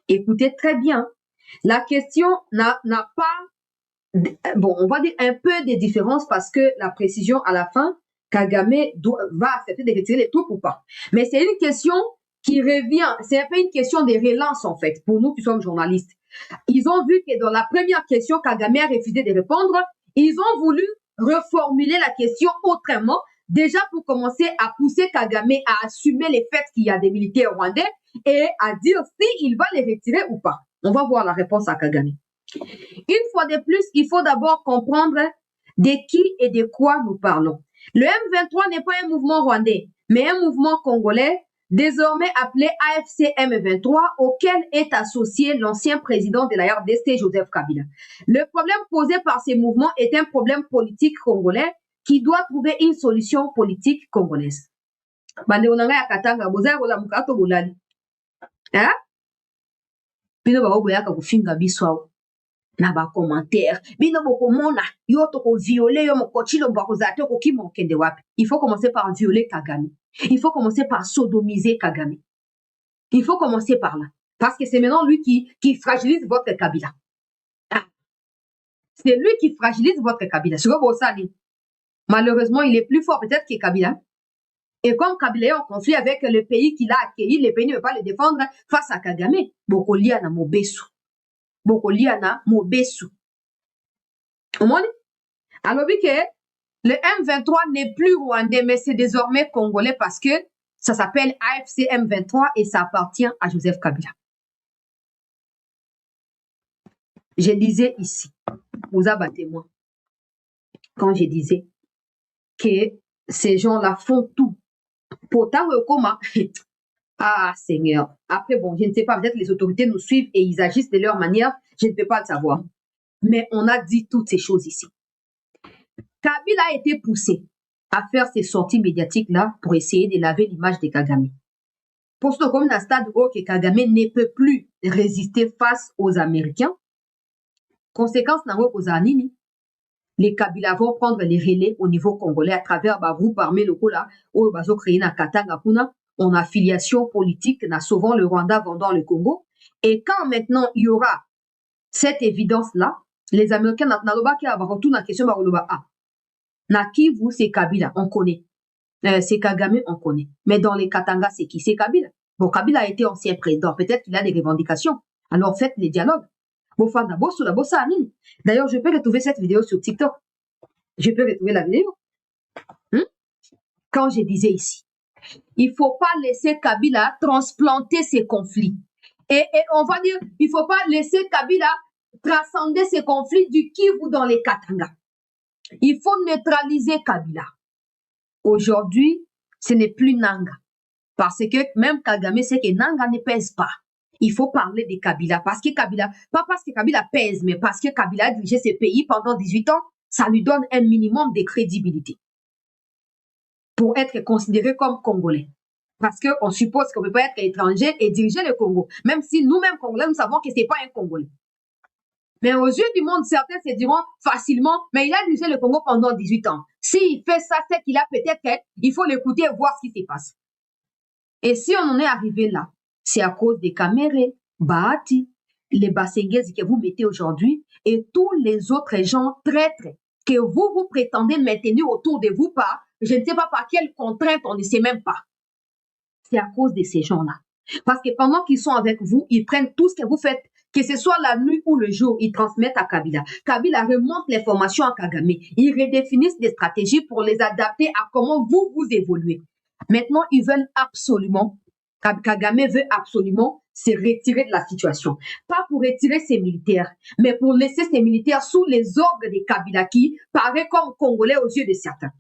Écoutez très bien. La question n'a pas, bon, on va dire un peu de différence parce que la précision à la fin, Kagame va accepter de retirer les troupes ou pas. Mais c'est une question qui revient, c'est un peu une question de relance en fait, pour nous qui sommes journalistes. Ils ont vu que dans la première question, Kagame a refusé de répondre. Ils ont voulu reformuler la question autrement, déjà pour commencer à pousser Kagame à assumer les faits qu'il y a des militaires rwandais et à dire s'il va les retirer ou pas. On va voir la réponse à Kagame. Une fois de plus, il faut d'abord comprendre de qui et de quoi nous parlons. Le M23 n'est pas un mouvement rwandais, mais un mouvement congolais désormais appelé AFC M23, auquel est associé l'ancien président de la RDC, Joseph Kabila. Le problème posé par ces mouvements est un problème politique congolais qui doit trouver une solution politique congolaise. Hein? Bino bakoboyaka kofinga biso awa na bacommentaire bino bokomona yo tokoviole yo mokotilo bakozala te okokima okende wapi. Il faut commencer par violer Kagame. Il faut commencer par sodomiser Kagame. Il faut commencer par là. Parce que c'est maintenant lui qui fragilise votre Kabila. Ah. C'est lui qui fragilise votre Kabila. Malheureusement, il est plus fort peut-être que Kabila. Et comme Kabila est en conflit avec le pays qu'il a accueilli, le pays ne veut pas le défendre face à Kagame. Bokolia na mobesu. Bokolia na mobesu. Alors, oui que le M23 n'est plus rwandais, mais c'est désormais congolais parce que ça s'appelle AFC M23 et ça appartient à Joseph Kabila. Je disais ici, vous abattez-moi, quand je disais que ces gens-là font tout. Pourtant, comment? Ah, Seigneur. Après, bon, je ne sais pas, peut-être les autorités nous suivent et ils agissent de leur manière, je ne peux pas le savoir. Mais on a dit toutes ces choses ici. Kabila a été poussé à faire ces sorties médiatiques-là pour essayer de laver l'image de Kagame. Pour ce comme dans le stade où Kagame ne peut plus résister face aux Américains, conséquence aux Anini, les Kabila vont prendre les relais au niveau congolais à travers le groupe armé local là, où ils ont créé Katanga Kuna, en affiliation politique, na sauvant le Rwanda, vendant le Congo. Et quand maintenant il y aura cette évidence-là, les Américains n'ont pas retour dans la question na Kivu, c'est Kabila, on connaît. C'est Kagame, on connaît. Mais dans les Katanga, c'est qui? C'est Kabila. Bon, Kabila a été ancien président. Peut-être qu'il a des revendications. Alors faites les dialogues. D'ailleurs, je peux retrouver cette vidéo sur TikTok. Je peux retrouver la vidéo. Quand je disais ici, il ne faut pas laisser Kabila transplanter ses conflits. Et on va dire, il ne faut pas laisser Kabila transcender ses conflits du Kivu dans les Katanga. Il faut neutraliser Kabila. Aujourd'hui, ce n'est plus Nanga. Parce que même Kagame sait que Nanga ne pèse pas. Il faut parler de Kabila. Parce que Kabila, pas parce que Kabila pèse, mais parce que Kabila a dirigé ce pays pendant 18 ans, ça lui donne un minimum de crédibilité pour être considéré comme Congolais. Parce qu'on suppose qu'on ne peut pas être étranger et diriger le Congo. Même si nous-mêmes, Congolais, nous savons que ce n'est pas un Congolais. Mais aux yeux du monde, certains se diront facilement, mais il a dirigé le Congo pendant 18 ans. S'il fait ça, c'est qu'il a peut-être, il faut l'écouter et voir ce qui se passe. Et si on en est arrivé là, c'est à cause des Kaméré, Bahati, les Bassengezi que vous mettez aujourd'hui et tous les autres gens traîtres que vous prétendez maintenir autour de vous par, je ne sais pas par quelle contrainte, on ne sait même pas. C'est à cause de ces gens-là. Parce que pendant qu'ils sont avec vous, ils prennent tout ce que vous faites, que ce soit la nuit ou le jour, ils transmettent à Kabila. Kabila remonte l'information à Kagame. Ils redéfinissent des stratégies pour les adapter à comment vous évoluez. Maintenant, ils veulent absolument, Kagame veut absolument se retirer de la situation. Pas pour retirer ses militaires, mais pour laisser ses militaires sous les ordres des Kabila qui paraît comme Congolais aux yeux de certains.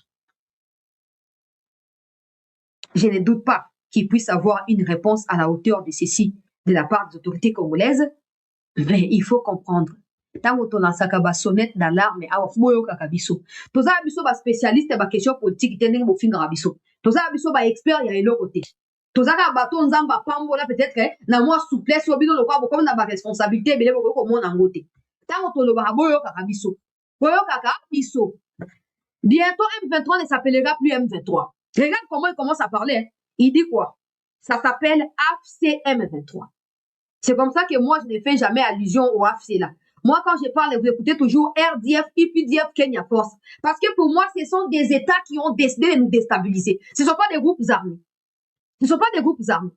Je ne doute pas qu'il puisse avoir une réponse à la hauteur de ceci de la part des autorités congolaises, mais il faut comprendre. Tango tonansaka ba sonnette d'alarme awa fuboyo kaka biso. Toza biso ba spécialiste ba question politique tendenge bo finga biso. Toza biso ba expert ya eloko te. Toza ka bato nzamba pambola peut-être na moi souplesse yo bino lokwa comme na ba responsabilité belé boko ko mona ngote. Tango toloba boyo kaka biso. Boyo kaka biso. Bientôt, M23 ne s'appellera plus M23. Regarde comment il commence à parler. Hein. Il dit quoi? Ça s'appelle AFC M23. C'est comme ça que moi, je ne fais jamais allusion au AFC là. Moi, quand je parle, vous écoutez toujours RDF, IPDF, Kenya Force. Parce que pour moi, ce sont des États qui ont décidé de nous déstabiliser. Ce ne sont pas des groupes armés. Ce ne sont pas des groupes armés.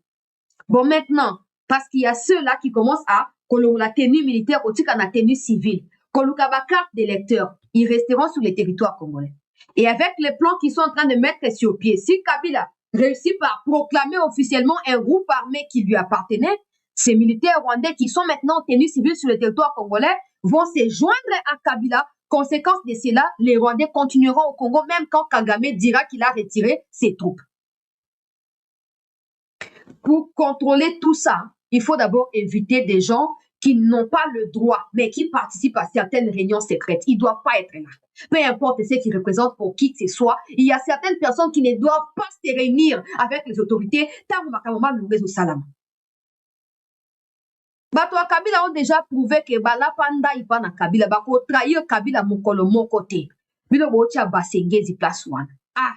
Bon, maintenant, parce qu'il y a ceux-là qui commencent à, quand la tenue militaire, aussi qu'on a tenue civile, quand on a carte d'électeurs, ils resteront sur les territoires congolais. Et avec les plans qu'ils sont en train de mettre sur pied, si Kabila réussit par proclamer officiellement un groupe armé qui lui appartenait, ces militaires rwandais qui sont maintenant tenus civils sur le territoire congolais vont se joindre à Kabila. Conséquence de cela, les Rwandais continueront au Congo même quand Kagame dira qu'il a retiré ses troupes. Pour contrôler tout ça, il faut d'abord éviter des gens qui n'ont pas le droit, mais qui participent à certaines réunions secrètes. Ils ne doivent pas être là. Peu importe ce qu'ils représentent pour qui que ce soit, il y a certaines personnes qui ne doivent pas se réunir avec les autorités. Bato Kabila ont déjà prouvé que bala panda ipana Kabila bako trahir Kabila mokolo mokote. Bilo bocha basengezi place one. Ah.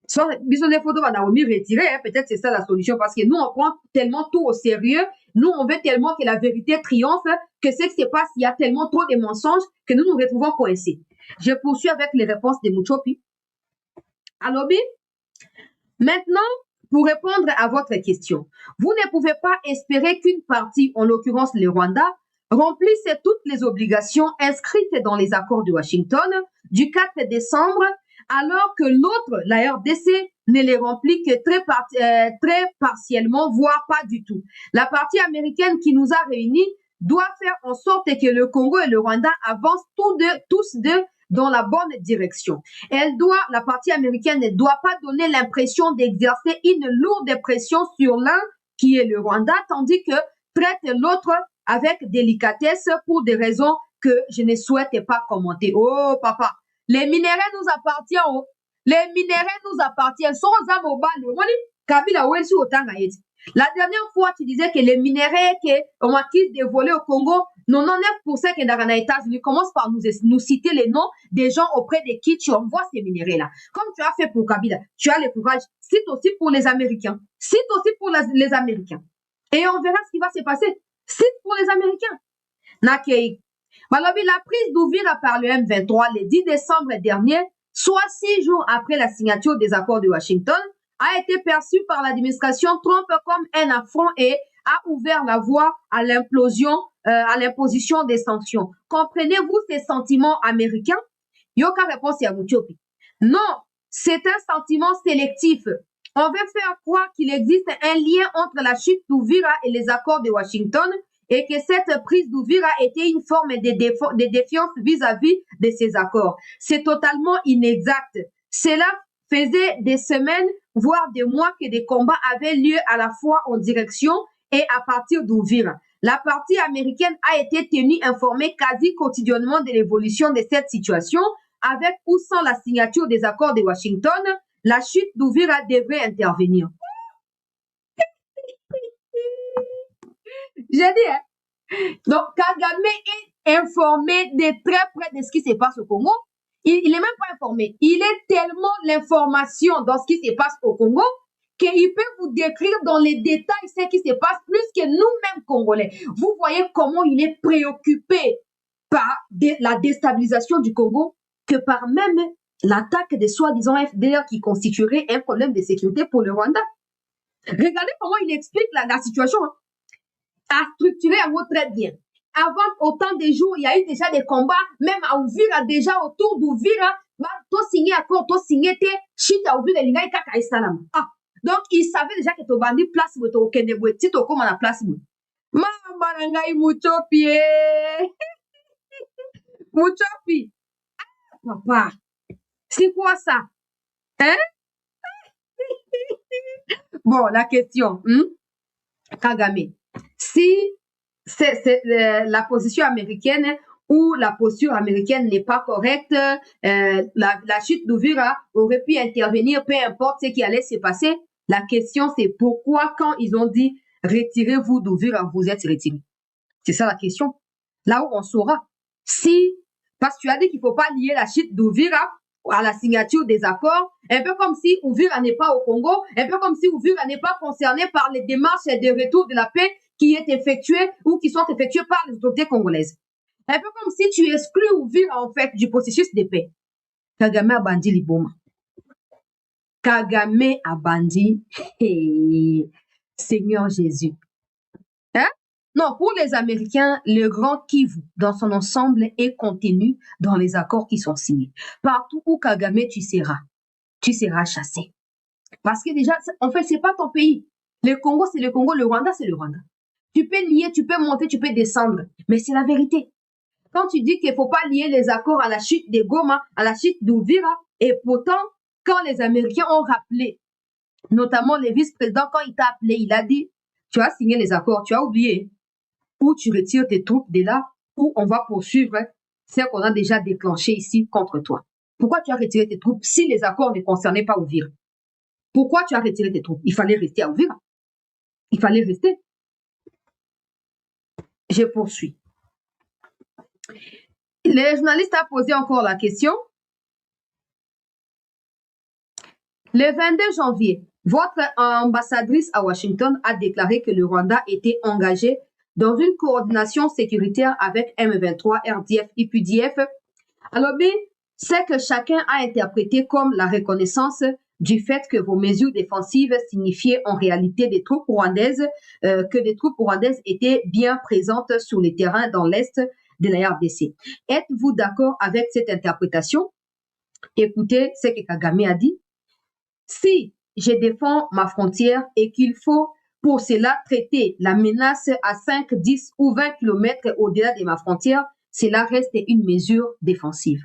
Soit besoin des photos va retirer, hein, peut-être c'est ça la solution parce que nous on prend tellement tout au sérieux, nous on veut tellement que la vérité triomphe que ce qui se passe, il y a tellement trop de mensonges que nous nous retrouvons coincés. Je poursuis avec les réponses de Muchopi. Alors, maintenant, pour répondre à votre question, vous ne pouvez pas espérer qu'une partie, en l'occurrence le Rwanda, remplisse toutes les obligations inscrites dans les accords de Washington du 4 décembre, alors que l'autre, la RDC, ne les remplit que très partiellement, voire pas du tout. La partie américaine qui nous a réunis doit faire en sorte que le Congo et le Rwanda avancent tous deux dans la bonne direction. La partie américaine ne doit pas donner l'impression d'exercer une lourde pression sur l'un qui est le Rwanda, tandis que traite l'autre avec délicatesse pour des raisons que je ne souhaite pas commenter. Oh, papa, les minéraux nous appartiennent. Oh. Les minéraux nous appartiennent. La dernière fois, tu disais que les minéraux qu'on acquis de voler au Congo, 99% qui est dans les États-Unis, commence par nous citer les noms des gens auprès de qui tu envoies ces minéraux-là. Comme tu as fait pour Kabila, tu as le courage, cite aussi pour les Américains. Cite aussi pour les Américains. Et on verra ce qui va se passer. Cite pour les Américains. Nakei. Malobi, la prise d'Ouvira par le M23 le 10 décembre dernier, soit 6 jours après la signature des accords de Washington, a été perçue par l'administration Trump comme un affront et a ouvert la voie à l'imposition des sanctions. Comprenez-vous ces sentiments américains? Yoka réponse à Muchopi. Non, c'est un sentiment sélectif. On veut faire croire qu'il existe un lien entre la chute d'Ouvira et les accords de Washington et que cette prise d'Ouvira était une forme de défiance vis-à-vis de ces accords. C'est totalement inexact. Cela faisait des semaines, voire des mois que des combats avaient lieu à la fois en direction et à partir d'Ouvira. La partie américaine a été tenue informée quasi quotidiennement de l'évolution de cette situation. Avec ou sans la signature des accords de Washington, la chute d'Ouvira devrait intervenir. J'ai dit, hein? Donc, Kagame est informé de très près de ce qui se passe au Congo. Il n'est même pas informé. Il est tellement l'information dans ce qui se passe au Congo qu'il peut vous décrire dans les détails ce qui se passe plus que nous-mêmes Congolais. Vous voyez comment il est préoccupé par la déstabilisation du Congo que par même l'attaque des soi-disant FDR qui constituerait un problème de sécurité pour le Rwanda. Regardez comment il explique la situation. Hein. A structuré à votre très bien. Avant autant de jours, il y a eu déjà des combats, même à Ouvira, déjà autour d'Ouvira, to signé accord, to signé te, chute à Ouvira, il y a kaka salam. Ah, donc il savait déjà que to bandi place où to kenebwe, si to comme la place où. Mama ngai Muchopi, Muchopi. Ah, papa, c'est quoi ça? Hein? Bon, la question, Kagame, si c'est la position américaine ou la posture américaine n'est pas correcte, la chute d'Ouvira aurait pu intervenir, peu importe ce qui allait se passer. La question, c'est pourquoi quand ils ont dit « retirez-vous d'Ouvira », vous êtes retirés. C'est ça la question. Là où on saura si Parce que tu as dit qu'il ne faut pas lier la chute d'Ouvira à la signature des accords, un peu comme si Ouvira n'est pas au Congo, un peu comme si Ouvira n'est pas concerné par les démarches de retour de la paix qui est effectuées ou qui sont effectuées par les autorités congolaises. Un peu comme si tu exclus Ouvira, en fait, du processus de paix. Kagame a bandi liboma. Kagame a bandi. Hey, Seigneur Jésus. Hein? Non, pour les Américains, le Grand Kivu, dans son ensemble, est contenu dans les accords qui sont signés. Partout où Kagame, tu seras chassé. Parce que déjà, en fait, c'est pas ton pays. Le Congo, c'est le Congo. Le Rwanda, c'est le Rwanda. Tu peux lier, tu peux monter, tu peux descendre. Mais c'est la vérité. Quand tu dis qu'il ne faut pas lier les accords à la chute de Goma, à la chute d'Ouvira, et pourtant, quand les Américains ont rappelé, notamment les vice-présidents, quand il t'a appelé, il a dit, tu as signé les accords, tu as oublié, ou tu retires tes troupes de là, ou on va poursuivre ce qu'on a déjà déclenché ici contre toi. Pourquoi tu as retiré tes troupes si les accords ne concernaient pas Ouvira? Pourquoi tu as retiré tes troupes? Il fallait rester à Ouvira. Il fallait rester. Je poursuis. Le journaliste a posé encore la question. Le 22 janvier, votre ambassadrice à Washington a déclaré que le Rwanda était engagé dans une coordination sécuritaire avec M23, RDF et PUDF. Alors, c'est que chacun a interprété comme la reconnaissance du fait que vos mesures défensives signifiaient en réalité des troupes rwandaises, que les troupes rwandaises étaient bien présentes sur les terrains dans l'est de la RDC. Êtes-vous d'accord avec cette interprétation? Écoutez ce que Kagame a dit. Si je défends ma frontière et qu'il faut pour cela traiter la menace à 5, 10 ou 20 km au-delà de ma frontière, cela reste une mesure défensive.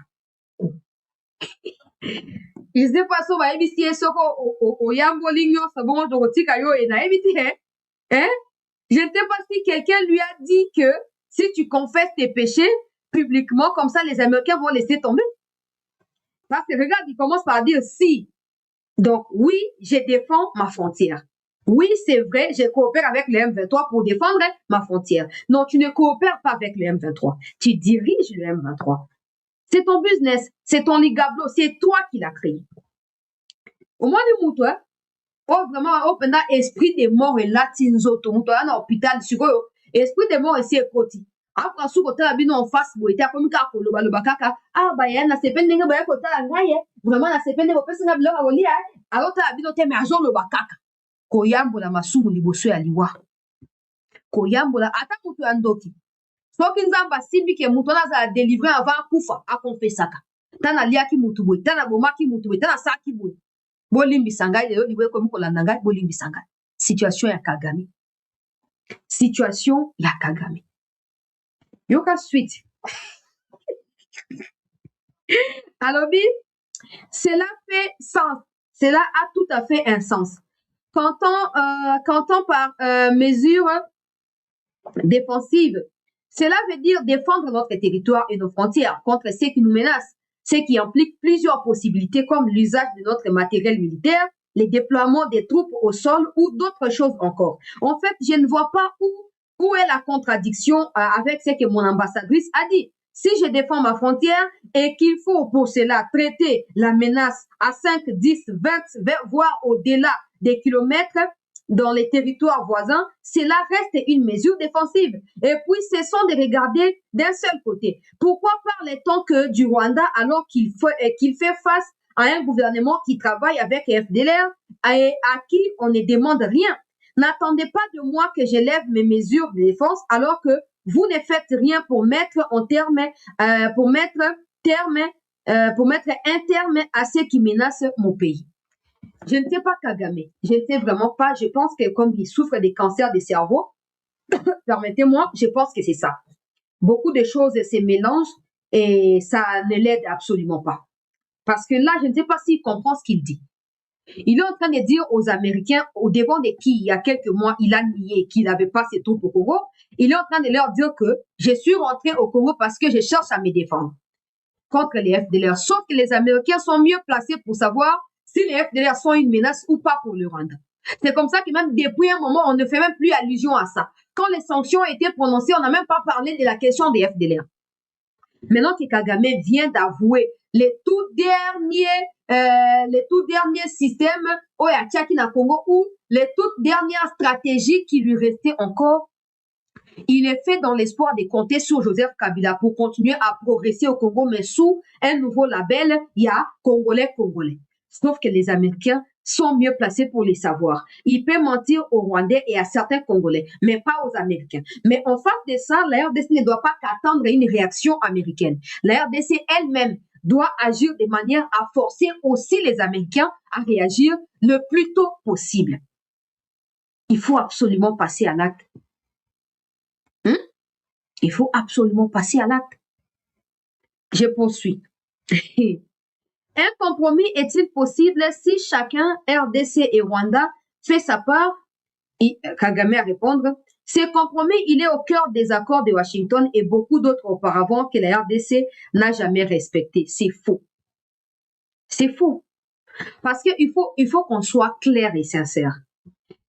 Je ne sais pas si je ne sais pas si quelqu'un lui a dit que si tu confesses tes péchés publiquement, comme ça les Américains vont laisser tomber. Parce que regarde, il commence par dire si. Donc oui, je défends ma frontière. Oui, c'est vrai, je coopère avec le M23 pour défendre ma frontière. Non, tu ne coopères pas avec le M23. Tu diriges le M23. C'est ton business, c'est ton ligablo, c'est toi qui l'as créé. Au moins de mouton, oh vraiment, oh pendant esprit des morts et latinzo, ton mouton, un hôpital, sur eux, esprit des morts et c'est côté. Après, sous côté, la bine en face, vous êtes comme un le bakaka. Ah, bah, y'en a c'est peine de côté la ngaye. Vraiment, la c'est peine de repasser la bleur à voler. Alors, t'as bine au thème à jour le bakaka. Koyambola masumu liboso ya liwa. Koyambola, ata mutu andoki. Soki nzamba simbi ke mutu na délivrer avant kufa, a confessaka. Tana liaki mutu boy, tana bomaki mutu boy, tana saki boy. Bolimbi sangai, leo liwe komi kolanda ngai, bolimbi sangai. Situation ya Kagame. Situation ya Kagame. Yoka suite. Alors, cela fait sens. Cela a tout à fait un sens. Quand on par mesure défensive, cela veut dire défendre notre territoire et nos frontières contre ceux qui nous menacent, ce qui implique plusieurs possibilités comme l'usage de notre matériel militaire, les déploiements des troupes au sol ou d'autres choses encore. En fait, je ne vois pas où est la contradiction avec ce que mon ambassadrice a dit. Si je défends ma frontière et qu'il faut pour cela traiter la menace à 5, 10, 20, voire au-delà des kilomètres dans les territoires voisins, cela reste une mesure défensive. Et puis, cessons de regarder d'un seul côté. Pourquoi parle-t-on que du Rwanda alors qu'il fait face à un gouvernement qui travaille avec FDLR et à qui on ne demande rien? N'attendez pas de moi que j'élève mes mesures de défense alors que vous ne faites rien pour mettre un terme à ceux qui menacent mon pays. Je ne sais pas Kagame, je ne sais vraiment pas, je pense que comme il souffre des cancers des cerveaux, permettez-moi, je pense que c'est ça. Beaucoup de choses se mélangent et ça ne l'aide absolument pas. Parce que là, je ne sais pas s'il comprend ce qu'il dit. Il est en train de dire aux Américains, au devant de qui, il y a quelques mois, il a nié qu'il n'avait pas ses troupes au Congo. Il est en train de leur dire que je suis rentré au Congo parce que je cherche à me défendre contre les FDLR. Sauf que les Américains sont mieux placés pour savoir si les FDLR sont une menace ou pas pour le Rwanda. C'est comme ça que même depuis un moment, on ne fait même plus allusion à ça. Quand les sanctions ont été prononcées, on n'a même pas parlé de la question des FDLR. Maintenant que Kagame vient d'avouer les tout derniers systèmes au Yachaki Congo ou les toutes dernières stratégies qui lui restaient encore, il est fait dans l'espoir de compter sur Joseph Kabila pour continuer à progresser au Congo, mais sous un nouveau label, il y a Congolais. Sauf que les Américains sont mieux placés pour les savoir. Il peut mentir aux Rwandais et à certains Congolais, mais pas aux Américains. Mais en face de ça, la RDC ne doit pas qu'attendre une réaction américaine. La RDC elle-même doit agir de manière à forcer aussi les Américains à réagir le plus tôt possible. Il faut absolument passer à l'acte. Il faut absolument passer à l'acte. Je poursuis. Un compromis est-il possible si chacun, RDC et Rwanda, fait sa part? Kagame à répondre, ce compromis, il est au cœur des accords de Washington et beaucoup d'autres auparavant que la RDC n'a jamais respecté. C'est faux. C'est faux. Parce qu'il faut qu'on soit clair et sincère.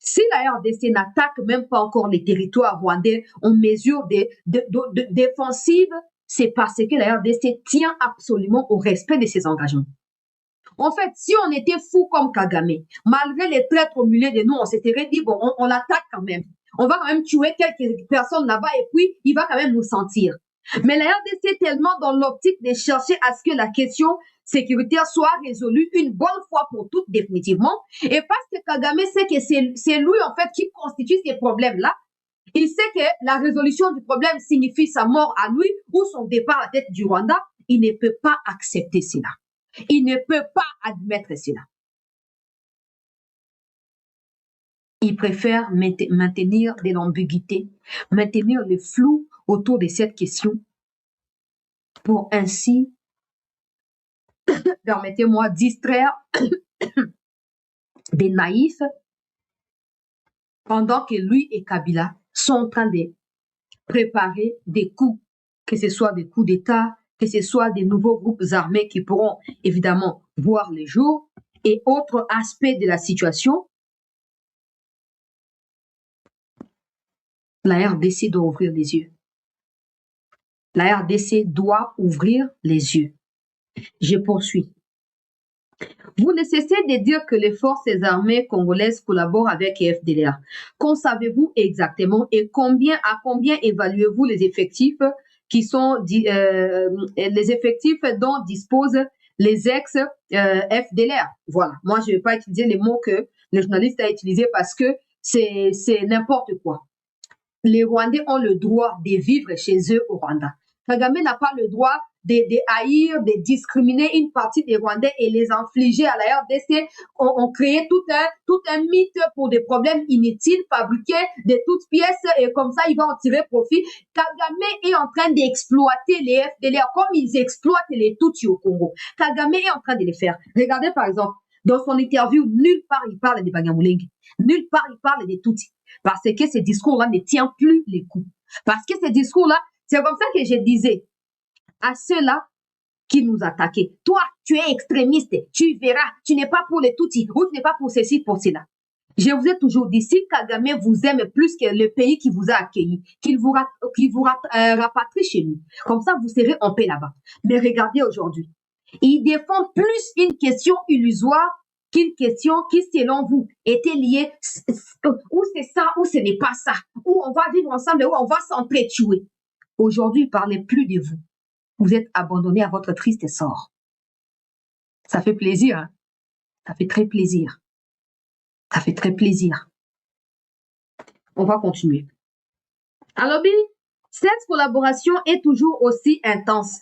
Si la RDC n'attaque même pas encore les territoires rwandais en mesure défensive, c'est parce que la RDC tient absolument au respect de ses engagements. En fait, si on était fou comme Kagame, malgré les traîtres au milieu de nous, on s'était dit, bon, on l'attaque quand même. On va quand même tuer quelques personnes là-bas et puis il va quand même nous sentir. Mais la RDC est tellement dans l'optique de chercher à ce que la question sécuritaire soit résolue une bonne fois pour toutes définitivement. Et parce que Kagame sait que c'est lui en fait qui constitue ces problèmes-là, il sait que la résolution du problème signifie sa mort à lui ou son départ à la tête du Rwanda. Il ne peut pas accepter cela. Il ne peut pas admettre cela. Il préfère maintenir de l'ambiguïté, maintenir le flou autour de cette question pour ainsi, permettez-moi, distraire des naïfs pendant que lui et Kabila sont en train de préparer des coups, que ce soit des coups d'État, que ce soit des nouveaux groupes armés qui pourront évidemment voir le jour et autres aspects de la situation. La RDC doit ouvrir les yeux. La RDC doit ouvrir les yeux. Je poursuis. Vous ne cessez de dire que les forces armées congolaises collaborent avec les FDLR. Qu'en savez-vous exactement et à combien évaluez-vous les effectifs qui sont les effectifs dont disposent les ex-FDLR? Voilà. Moi, je ne vais pas utiliser les mots que le journaliste a utilisés parce que c'est n'importe quoi. Les Rwandais ont le droit de vivre chez eux au Rwanda. Kagame n'a pas le droit de haïr, de discriminer une partie des Rwandais et les infliger à la RDC. On créé tout un mythe pour des problèmes inutiles, fabriqués de toutes pièces et comme ça, il va en tirer profit. Kagame est en train d'exploiter les FDLR comme ils exploitent les Tutsis au Congo. Kagame est en train de les faire. Regardez par exemple, dans son interview, nulle part il parle des Banyamulenge. Nulle part il parle des Tutsis. Parce que ce discours-là ne tient plus les coups. Parce que ce discours-là, c'est comme ça que je disais à ceux-là qui nous attaquaient. Toi, tu es extrémiste, tu verras, tu n'es pas pour les Tutsis ou tu n'es pas pour ceci, pour cela. Je vous ai toujours dit, si Kagame vous aime plus que le pays qui vous a accueilli, qu'il vous rapatrie chez nous, comme ça vous serez en paix là-bas. Mais regardez aujourd'hui, il défend plus une question illusoire qu'une question qui, selon vous, était liée ou c'est ça, ou ce n'est pas ça, ou on va vivre ensemble, ou on va s'entretuer. Aujourd'hui, parlez plus de vous. Vous êtes abandonné à votre triste sort. Ça fait plaisir, hein? Ça fait très plaisir. Ça fait très plaisir. On va continuer. Alors, cette collaboration est toujours aussi intense.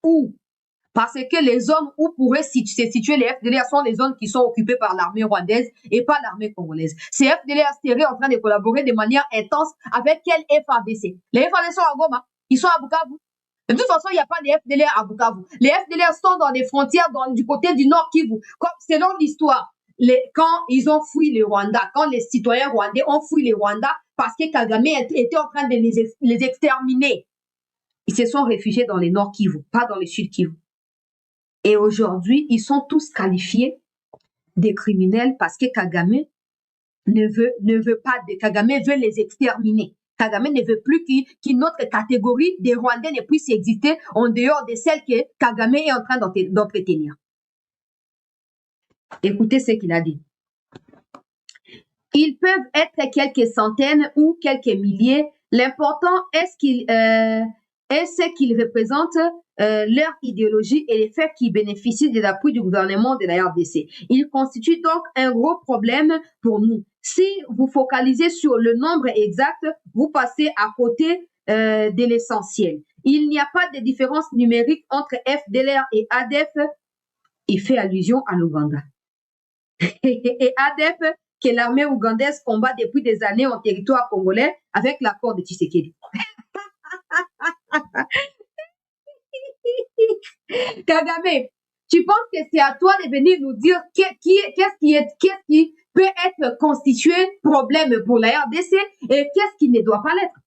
Où? Parce que les zones où pourraient se situer les FDLR sont les zones qui sont occupées par l'armée rwandaise et pas l'armée congolaise. Ces FDLR seraient en train de collaborer de manière intense avec quel FARDC? Les FARDC sont à Goma, ils sont à Bukavu. De toute façon, il n'y a pas de FDLR à Bukavu. Les FDLR sont dans les frontières du côté du Nord Kivu. Selon l'histoire, quand ils ont fui le Rwanda, quand les citoyens rwandais ont fui le Rwanda parce que Kagame était en train de les exterminer, ils se sont réfugiés dans les Nord Kivu, pas dans le Sud Kivu. Et aujourd'hui, ils sont tous qualifiés de criminels parce que Kagame ne veut pas Kagame veut les exterminer. Kagame ne veut plus qu'une autre catégorie des Rwandais ne puisse exister en dehors de celle que Kagame est en train d'entretenir. Écoutez ce qu'il a dit. Ils peuvent être quelques centaines ou quelques milliers. L'important est ce qu'ils représentent, leur idéologie et les faits qui bénéficient de l'appui du gouvernement de la RDC. Ils constituent donc un gros problème pour nous. Si vous focalisez sur le nombre exact, vous passez à côté de l'essentiel. Il n'y a pas de différence numérique entre FDLR et ADF. Il fait allusion à l'Ouganda. Et ADF, que l'armée ougandaise combat depuis des années en territoire congolais avec l'accord de Tshisekedi. Kagame, tu penses que c'est à toi de venir nous dire qu'est-ce qui peut être constitué problème pour la RDC et qu'est-ce qui ne doit pas l'être?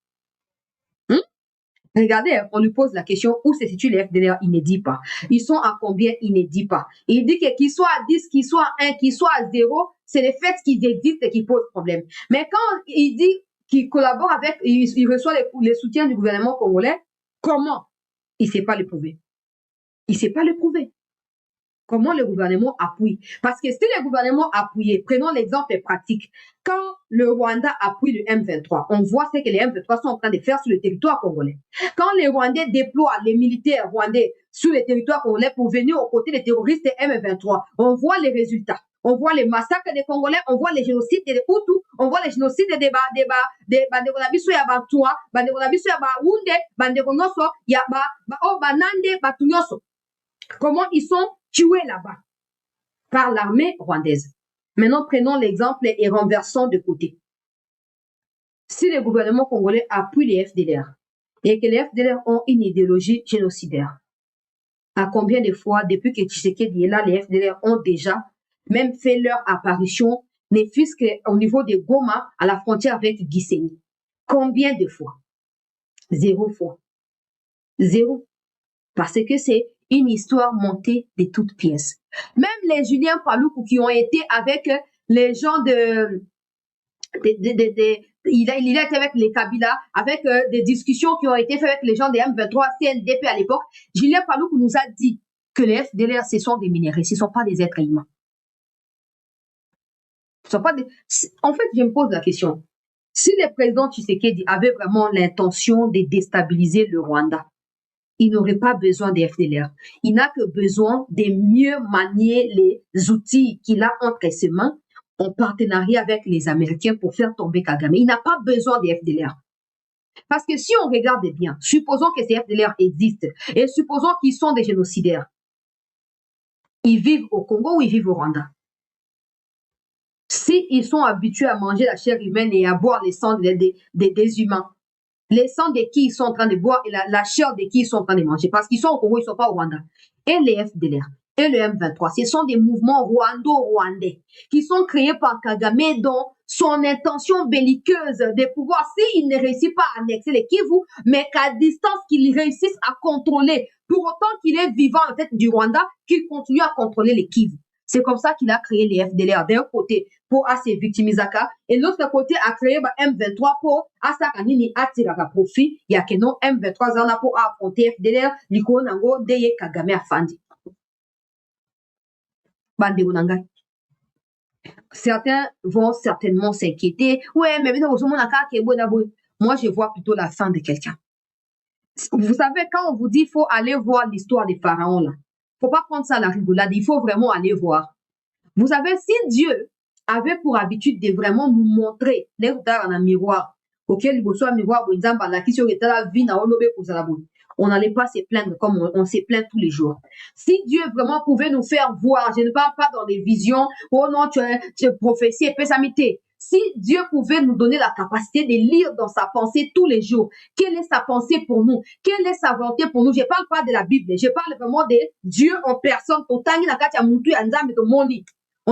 Regardez, on lui pose la question où se situe les FDLR, il ne dit pas. Ils sont à combien, il ne dit pas. Il dit que qu'ils soient à 10, qu'ils soient à 1, qu'ils soient à 0, c'est le fait qu'ils existent qui pose problème. Mais quand il dit qu'il collabore avec, il reçoit les soutiens du gouvernement congolais, comment? Il ne sait pas le prouver. Il ne sait pas le prouver. Comment le gouvernement appuie? Parce que si le gouvernement appuyait, prenons l'exemple pratique, quand le Rwanda appuie le M23, on voit ce que les M23 sont en train de faire sur le territoire congolais. Quand les Rwandais déploient les militaires rwandais sur le territoire congolais pour venir aux côtés des terroristes M23, on voit les résultats. On voit les massacres des Congolais, on voit les génocides des Hutus, on voit les génocides des bandeko na biso ya Bantua, bandeko na biso ya Baounde, bandeko nyonso ya Banande, batu nyonso. Comment ils sont tués là-bas par l'armée rwandaise. Maintenant, prenons l'exemple et renversons de côté. Si le gouvernement congolais appuie les FDLR et que les FDLR ont une idéologie génocidaire, à combien de fois, depuis que Tshisekedi est là, les FDLR ont déjà même fait leur apparition, ne fût-ce qu'au niveau de Goma, à la frontière avec Gisenyi. Combien de fois? 0 fois. 0. Parce que c'est une histoire montée de toutes pièces. Même les Julien Paluku qui ont été avec les gens il a été avec les Kabila, avec des discussions qui ont été faites avec les gens des M23, CNDP à l'époque. Julien Paluku nous a dit que les FDLR, ce sont des minéraux, ce ne sont pas des êtres humains. Ce sont pas des... En fait, je me pose la question. Si le président Tshisekedi avait vraiment l'intention de déstabiliser le Rwanda, il n'aurait pas besoin des FDLR. Il n'a que besoin de mieux manier les outils qu'il a entre ses mains en partenariat avec les Américains pour faire tomber Kagame. Il n'a pas besoin des FDLR. Parce que si on regarde bien, supposons que ces FDLR existent et supposons qu'ils sont des génocidaires. Ils vivent au Congo ou ils vivent au Rwanda? S'ils sont habitués à manger la chair humaine et à boire les sangs des humains, les sangs de qui ils sont en train de boire et la chair de qui ils sont en train de manger. Parce qu'ils sont au Congo, ils ne sont pas au Rwanda. Et les FDLR et le M23, ce sont des mouvements rwando-rwandais qui sont créés par Kagame dont son intention belliqueuse de pouvoir, s'il ne réussit pas à annexer les Kivu, mais qu'à distance qu'il réussisse à contrôler, pour autant qu'il est vivant en tête du Rwanda, qu'il continue à contrôler les Kivu. C'est comme ça qu'il a créé les FDLR d'un côté pour assez victimisaka et l'autre côté a créé M23 pour asakanini atiraka profit. Il y a que non M23 en a pour affronter FDLR, liko nango deye Kagame afandi. Bande unanga. Certains vont certainement s'inquiéter. Ouais, mais moi je vois plutôt la fin de quelqu'un. Vous savez, quand on vous dit qu'il faut aller voir l'histoire des pharaons là, faut pas prendre ça à la rigolade, il faut vraiment aller voir. Vous savez, si Dieu avait pour habitude de vraiment nous montrer les retards en un miroir, auquel il soit miroir, on n'allait pas se plaindre comme on se plaint tous les jours. Si Dieu vraiment pouvait nous faire voir, je ne parle pas dans les visions, oh non, tu es prophétie et pessamité. Si Dieu pouvait nous donner la capacité de lire dans sa pensée tous les jours, quelle est sa pensée pour nous? Quelle est sa volonté pour nous? Je ne parle pas de la Bible, je parle vraiment de Dieu en personne. On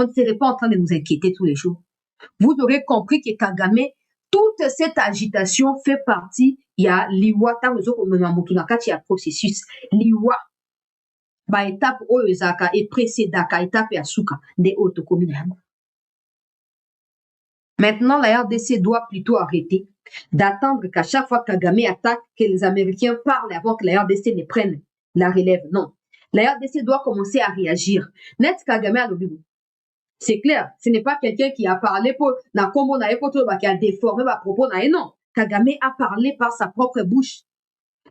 ne serait pas en train de nous inquiéter tous les jours. Vous aurez compris que Kagame, toute cette agitation fait partie, il y a liwa, il y a processus, liwa, ba étape oyezaka et précédaka, étape ya suka, de auto communal. Maintenant, la RDC doit plutôt arrêter d'attendre qu'à chaque fois Kagame attaque, que les Américains parlent avant que la RDC ne prenne la relève. Non. La RDC doit commencer à réagir. Net Kagame a le c'est clair, ce n'est pas quelqu'un qui a parlé pour na combo na qui a déformé ma propos na non. Kagame a parlé par sa propre bouche.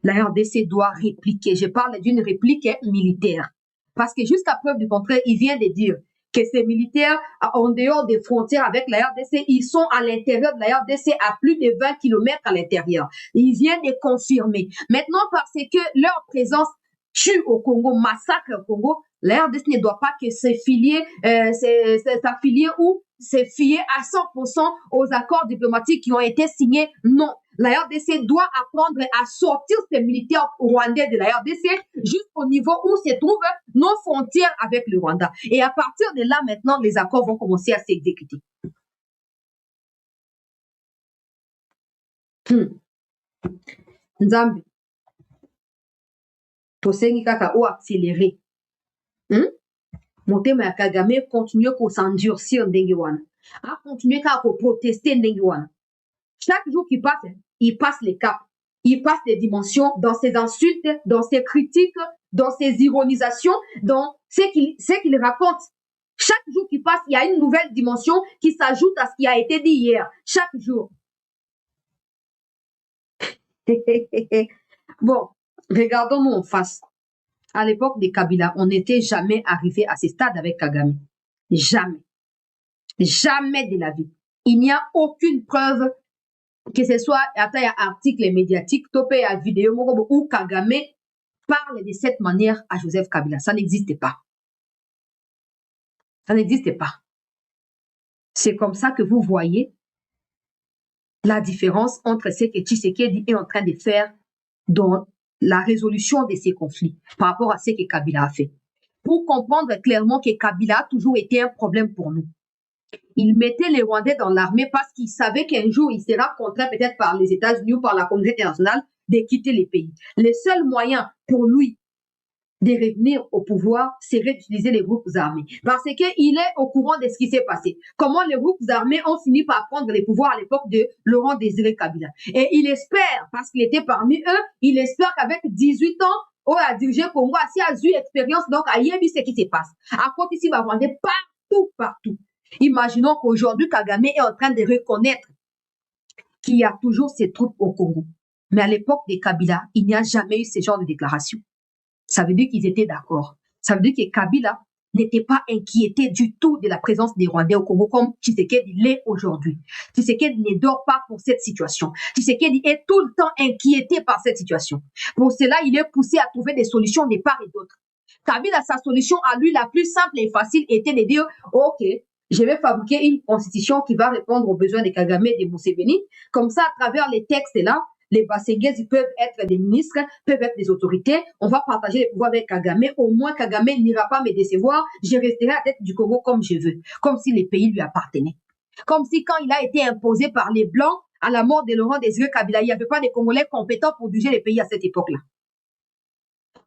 La RDC doit répliquer. Je parle d'une réplique militaire. Parce que jusqu'à preuve du contraire, il vient de dire que ces militaires, en dehors des frontières avec la RDC, ils sont à l'intérieur de la RDC à plus de 20 kilomètres à l'intérieur. Il vient de confirmer. Maintenant, parce que leur présence tue au Congo, massacre au Congo, la RDC ne doit pas que s'affilier ou se fier à 100% aux accords diplomatiques qui ont été signés. Non. La RDC doit apprendre à sortir ses militaires rwandais de la RDC jusqu'au niveau où se trouvent nos frontières avec le Rwanda. Et à partir de là, maintenant, les accords vont commencer à s'exécuter. Nzambe. Tosengi kaka o accélérer. Motema ya Kagame continue à s'endurcir ndenge wana. A continuer à protester ndenge wana. Chaque jour qui passe, il passe les caps. Il passe les dimensions dans ses insultes, dans ses critiques, dans ses ironisations, dans ce qu'il raconte. Chaque jour qui passe, il y a une nouvelle dimension qui s'ajoute à ce qui a été dit hier. Chaque jour. Bon, regardons-nous en face. À l'époque de Kabila, on n'était jamais arrivé à ce stade avec Kagame. Jamais. Jamais de la vie. Il n'y a aucune preuve que ce soit à article médiatique, topé à vidéo, où Kagame parle de cette manière à Joseph Kabila. Ça n'existe pas. Ça n'existe pas. C'est comme ça que vous voyez la différence entre ce que Tshisekedi est en train de faire dans la résolution de ces conflits par rapport à ce que Kabila a fait. Pour comprendre clairement que Kabila a toujours été un problème pour nous. Il mettait les Rwandais dans l'armée parce qu'il savait qu'un jour, il sera contraint peut-être par les États-Unis ou par la communauté internationale de quitter les pays. Le seul moyen pour lui de revenir au pouvoir serait d'utiliser les groupes armés. Parce qu'il est au courant de ce qui s'est passé. Comment les groupes armés ont fini par prendre les pouvoirs à l'époque de Laurent Désiré Kabila. Et il espère, parce qu'il était parmi eux, il espère qu'avec 18 ans, on a dirigé Congo, assez a eu expérience, donc a vu ce qui se passe. À côté ici, Rwandais partout. Imaginons qu'aujourd'hui, Kagame est en train de reconnaître qu'il y a toujours ces troupes au Congo. Mais à l'époque de Kabila, il n'y a jamais eu ce genre de déclaration. Ça veut dire qu'ils étaient d'accord. Ça veut dire que Kabila n'était pas inquiété du tout de la présence des Rwandais au Congo comme Tshisekedi l'est aujourd'hui. Tshisekedi ne dort pas pour cette situation. Tshisekedi est tout le temps inquiété par cette situation. Pour cela, il est poussé à trouver des solutions de part et d'autre. Kabila, sa solution à lui la plus simple et facile était de dire « Ok, je vais fabriquer une constitution qui va répondre aux besoins de Kagame et de Museveni. Comme ça, à travers les textes là, les Basségués, ils peuvent être des ministres, peuvent être des autorités. On va partager les pouvoirs avec Kagame. Au moins, Kagame n'ira pas me décevoir. Je resterai à la tête du Congo comme je veux. Comme si les pays lui appartenaient. Comme si quand il a été imposé par les Blancs à la mort de Laurent Désiré Kabila, il n'y avait pas de Congolais compétents pour diriger les pays à cette époque-là.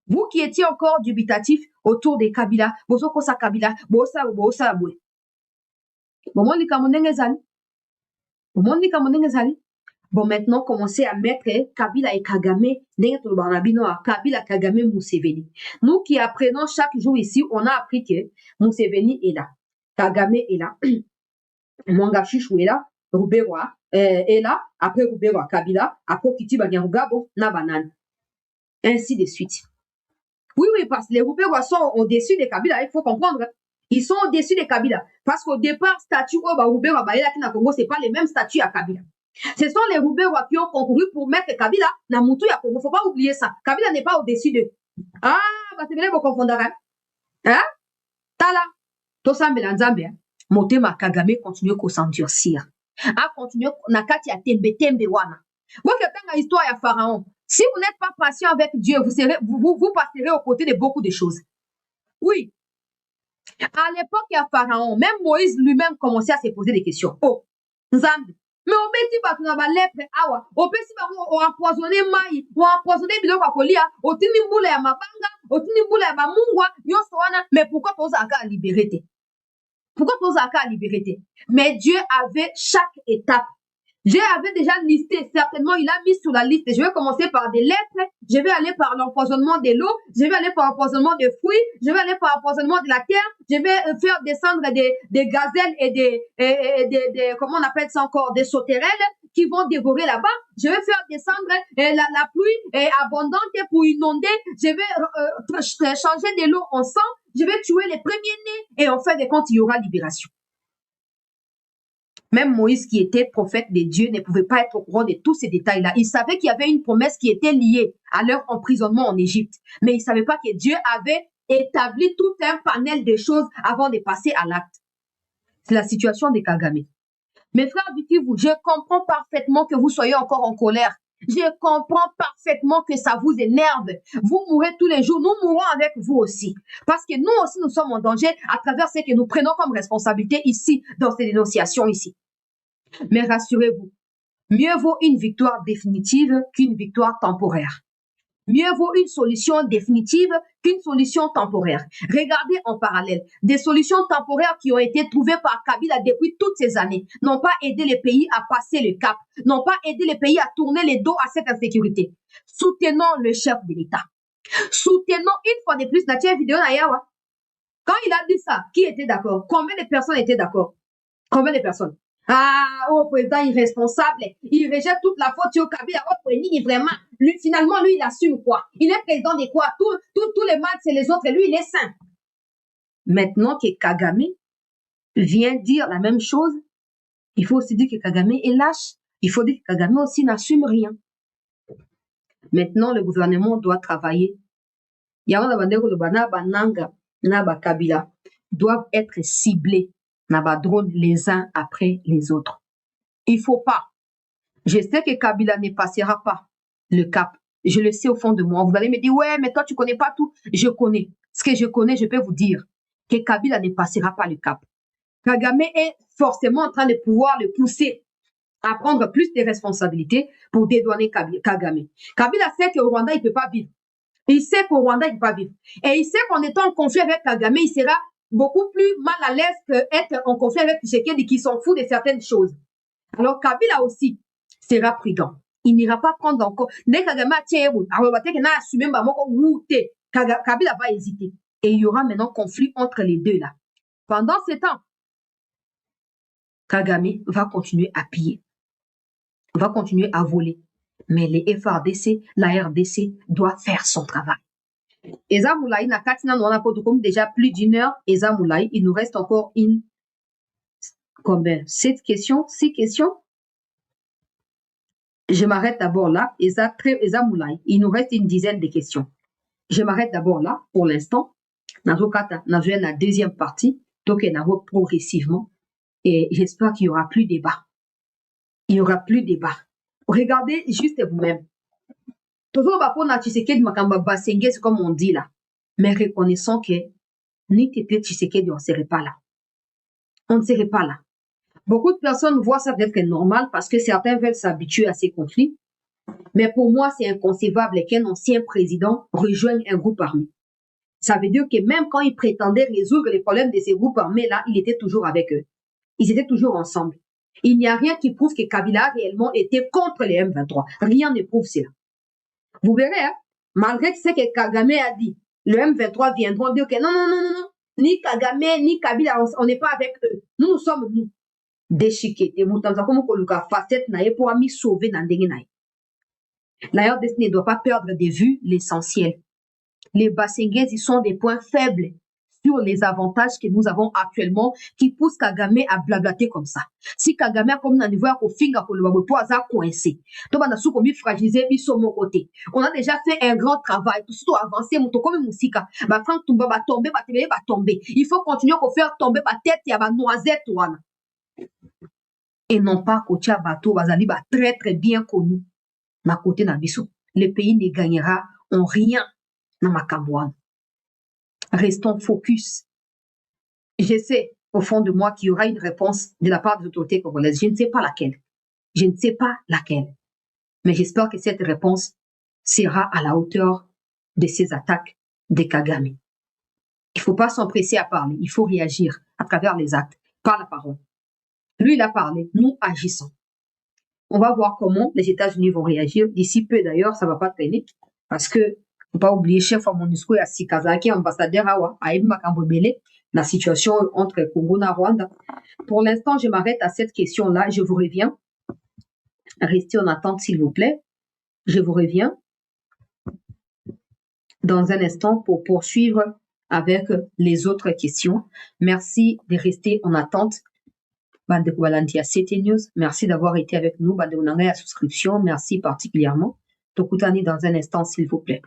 Vous qui étiez encore dubitatif autour des Kabila, Bosokosa Kabila, Bosa Aboué. Bon, maintenant, commencez à mettre Kabila et Kagame, Kabila, Kagame, Museveni. Nous qui apprenons chaque jour ici, on a appris que Museveni est là, Kagame est là, Mwangashishu est là, Ruberwa est là, après Ruberwa, Kabila, après Kitiba Nyarugabo, Nabanan. Ainsi de suite. Oui, parce que les Ruberwa sont au-dessus de Kabila, il faut comprendre. Ils sont au-dessus de Kabila. Parce qu'au départ, statut Ruberwa, Congo, c'est pas les mêmes statuts à Kabila. Ce sont les Ruberwa qui ont concouru pour mettre Kabila dans Moutou ya Congo. Faut pas oublier ça. Kabila n'est pas au-dessus d'eux. Ah, c'est bien vous confondre. Hein? Tala. Tosa Melanzambe. Motema Kagame continue à s'endurcir. A continué nakati ya tembe wana. Vous qui avez l'histoire ya Pharaon. Si vous n'êtes pas patient avec Dieu, vous passerez aux côtés de beaucoup de choses. Oui. À l'époque, il y a Pharaon. Même Moïse lui-même commençait à se poser des questions. Oh, Nzambe. Mais on beti batu na ba lèpre awa, on pesi ba on empoisonner mai, on empoisonner biloko ya kolia, otini mbula ya mabanga, otini mbula ya bamungwa, nyonso wana, mais pourquoi toza aka libérer te? Pourquoi tu as la liberté? Mais Dieu avait chaque étape. Dieu avait déjà listé, certainement, il a mis sur la liste. Je vais commencer par des lettres, je vais aller par l'empoisonnement de l'eau, je vais aller par l'empoisonnement des fruits, je vais aller par l'empoisonnement de la terre, je vais faire descendre des gazelles et des comment on appelle ça encore, des sauterelles qui vont dévorer là-bas. Je vais faire descendre la pluie abondante pour inonder. Je vais changer de l'eau en sang. Je vais tuer les premiers-nés et en fin de compte, il y aura libération. Même Moïse, qui était prophète de Dieu, ne pouvait pas être au courant de tous ces détails-là. Il savait qu'il y avait une promesse qui était liée à leur emprisonnement en Égypte. Mais il ne savait pas que Dieu avait établi tout un panel de choses avant de passer à l'acte. C'est la situation de Kagame. Mes frères, dites-vous, je comprends parfaitement que vous soyez encore en colère. Je comprends parfaitement que ça vous énerve. Vous mourrez tous les jours. Nous mourrons avec vous aussi. Parce que nous aussi, nous sommes en danger à travers ce que nous prenons comme responsabilité ici, dans ces dénonciations ici. Mais rassurez-vous, mieux vaut une victoire définitive qu'une victoire temporaire. Mieux vaut une solution définitive qu'une solution temporaire. Regardez en parallèle, des solutions temporaires qui ont été trouvées par Kabila depuis toutes ces années n'ont pas aidé les pays à passer le cap, n'ont pas aidé les pays à tourner les dos à cette insécurité. Soutenons le chef de l'État. Soutenons une fois de plus la vidéo Nayawa. Quand il a dit ça, qui était d'accord? Combien de personnes étaient d'accord? Combien de personnes? Ah, oh, président irresponsable, il rejette toute la faute au Kabila. Oh, vraiment. Lui, finalement, lui, il assume quoi? Il est président de quoi? Tous les mal, c'est les autres, et lui, il est saint. Maintenant que Kagame vient dire la même chose, il faut aussi dire que Kagame est lâche. Il faut dire que Kagame aussi n'assume rien. Maintenant, le gouvernement doit travailler. Kabila doivent être ciblés. Drone les uns après les autres. Il faut pas. Je sais que Kabila ne passera pas le cap. Je le sais au fond de moi. Vous allez me dire, ouais, mais toi, tu connais pas tout. Je connais. Ce que je connais, je peux vous dire que Kabila ne passera pas le cap. Kagame est forcément en train de pouvoir le pousser à prendre plus de responsabilités pour dédouaner Kagame. Kabila sait qu'au Rwanda, il ne peut pas vivre. Il sait qu'au Rwanda, il ne peut pas vivre. Et il sait qu'en étant en conflit avec Kagame, il sera beaucoup plus mal à l'aise qu'être en conflit avec Tshisekedi qui s'en fout de certaines choses. Alors, Kabila aussi sera prudent. Il n'ira pas prendre encore. Kabila va hésiter. Et il y aura maintenant conflit entre les deux là. Pendant ce temps, Kagame va continuer à piller. Va continuer à voler. Mais les FRDC, la RDC doit faire son travail. Eza Moulaï, na katina nous on a déjà plus d'une heure. Eza Moulaï, il nous reste encore combien? 7 questions, 6 questions. Je m'arrête d'abord là. Eza Moulaï, il nous reste une dizaine de questions. Je m'arrête d'abord là pour l'instant. Nazokata, nazoué la deuxième partie. Donc, il y aura progressivement. Et j'espère qu'il y aura plus de débat. Il y aura plus de débat. Regardez juste vous-même. Toujours pas pour Tshisekedi makamba basenge, c'est comme on dit là. Mais reconnaissons que ni Tété Tshisekedi, on ne serait pas là. On ne serait pas là. Beaucoup de personnes voient ça peut-être normal parce que certains veulent s'habituer à ces conflits. Mais pour moi, c'est inconcevable qu'un ancien président rejoigne un groupe armé. Ça veut dire que même quand il prétendait résoudre les problèmes de ces groupes armés-là, il était toujours avec eux. Ils étaient toujours ensemble. Il n'y a rien qui prouve que Kabila réellement était contre les M23. Rien ne prouve cela. Vous verrez, hein, malgré ce que Kagame a dit, le M23 viendront dire que non, ni Kagame, ni Kabila, on n'est pas avec eux. Nous sommes nous. Déchiqueté, moutanza comme koluka facette nae pour ami sauver nandenge nae. La RDC ne doit pas perdre de vue l'essentiel. Les Basengès, ils sont des points faibles sur les avantages que nous avons actuellement qui poussent Kagame à blablater comme ça. Si Kagame a comme un niveau à finga pour le baboto à coincé. Donc on a sous comme fragilisé mis sur mon côté. On a déjà fait un grand travail, tout surtout avancé mon comme musika. Ba quand tomber va tomber, ba tebe va tomber. Il faut continuer à faire tomber ba tête et ba noisette wana. Et non pas Kocha Bato Bazali ba très très bien connu. Ma côté Nabiso. Le pays ne gagnera en rien dans ma cabouane. Restons focus. Je sais au fond de moi qu'il y aura une réponse de la part des autorités congolaises. Je ne sais pas laquelle. Je ne sais pas laquelle. Mais j'espère que cette réponse sera à la hauteur de ces attaques de Kagame. Il ne faut pas s'empresser à parler. Il faut réagir à travers les actes, par la parole. Lui, il a parlé. Nous agissons. On va voir comment les États-Unis vont réagir. D'ici peu, d'ailleurs, ça ne va pas traîner. Parce que, il ne faut pas oublier, chef de MONUSCO et Sikazaki, ambassadeur à Ibmakambobele, la situation entre Congo et Rwanda. Pour l'instant, je m'arrête à cette question-là. Je vous reviens. Restez en attente, s'il vous plaît. Je vous reviens dans un instant pour poursuivre avec les autres questions. Merci de rester en attente. Bande Walantia CT News, merci d'avoir été avec nous. Bande Unanga à souscription, merci particulièrement. Tokutani dans un instant, s'il vous plaît.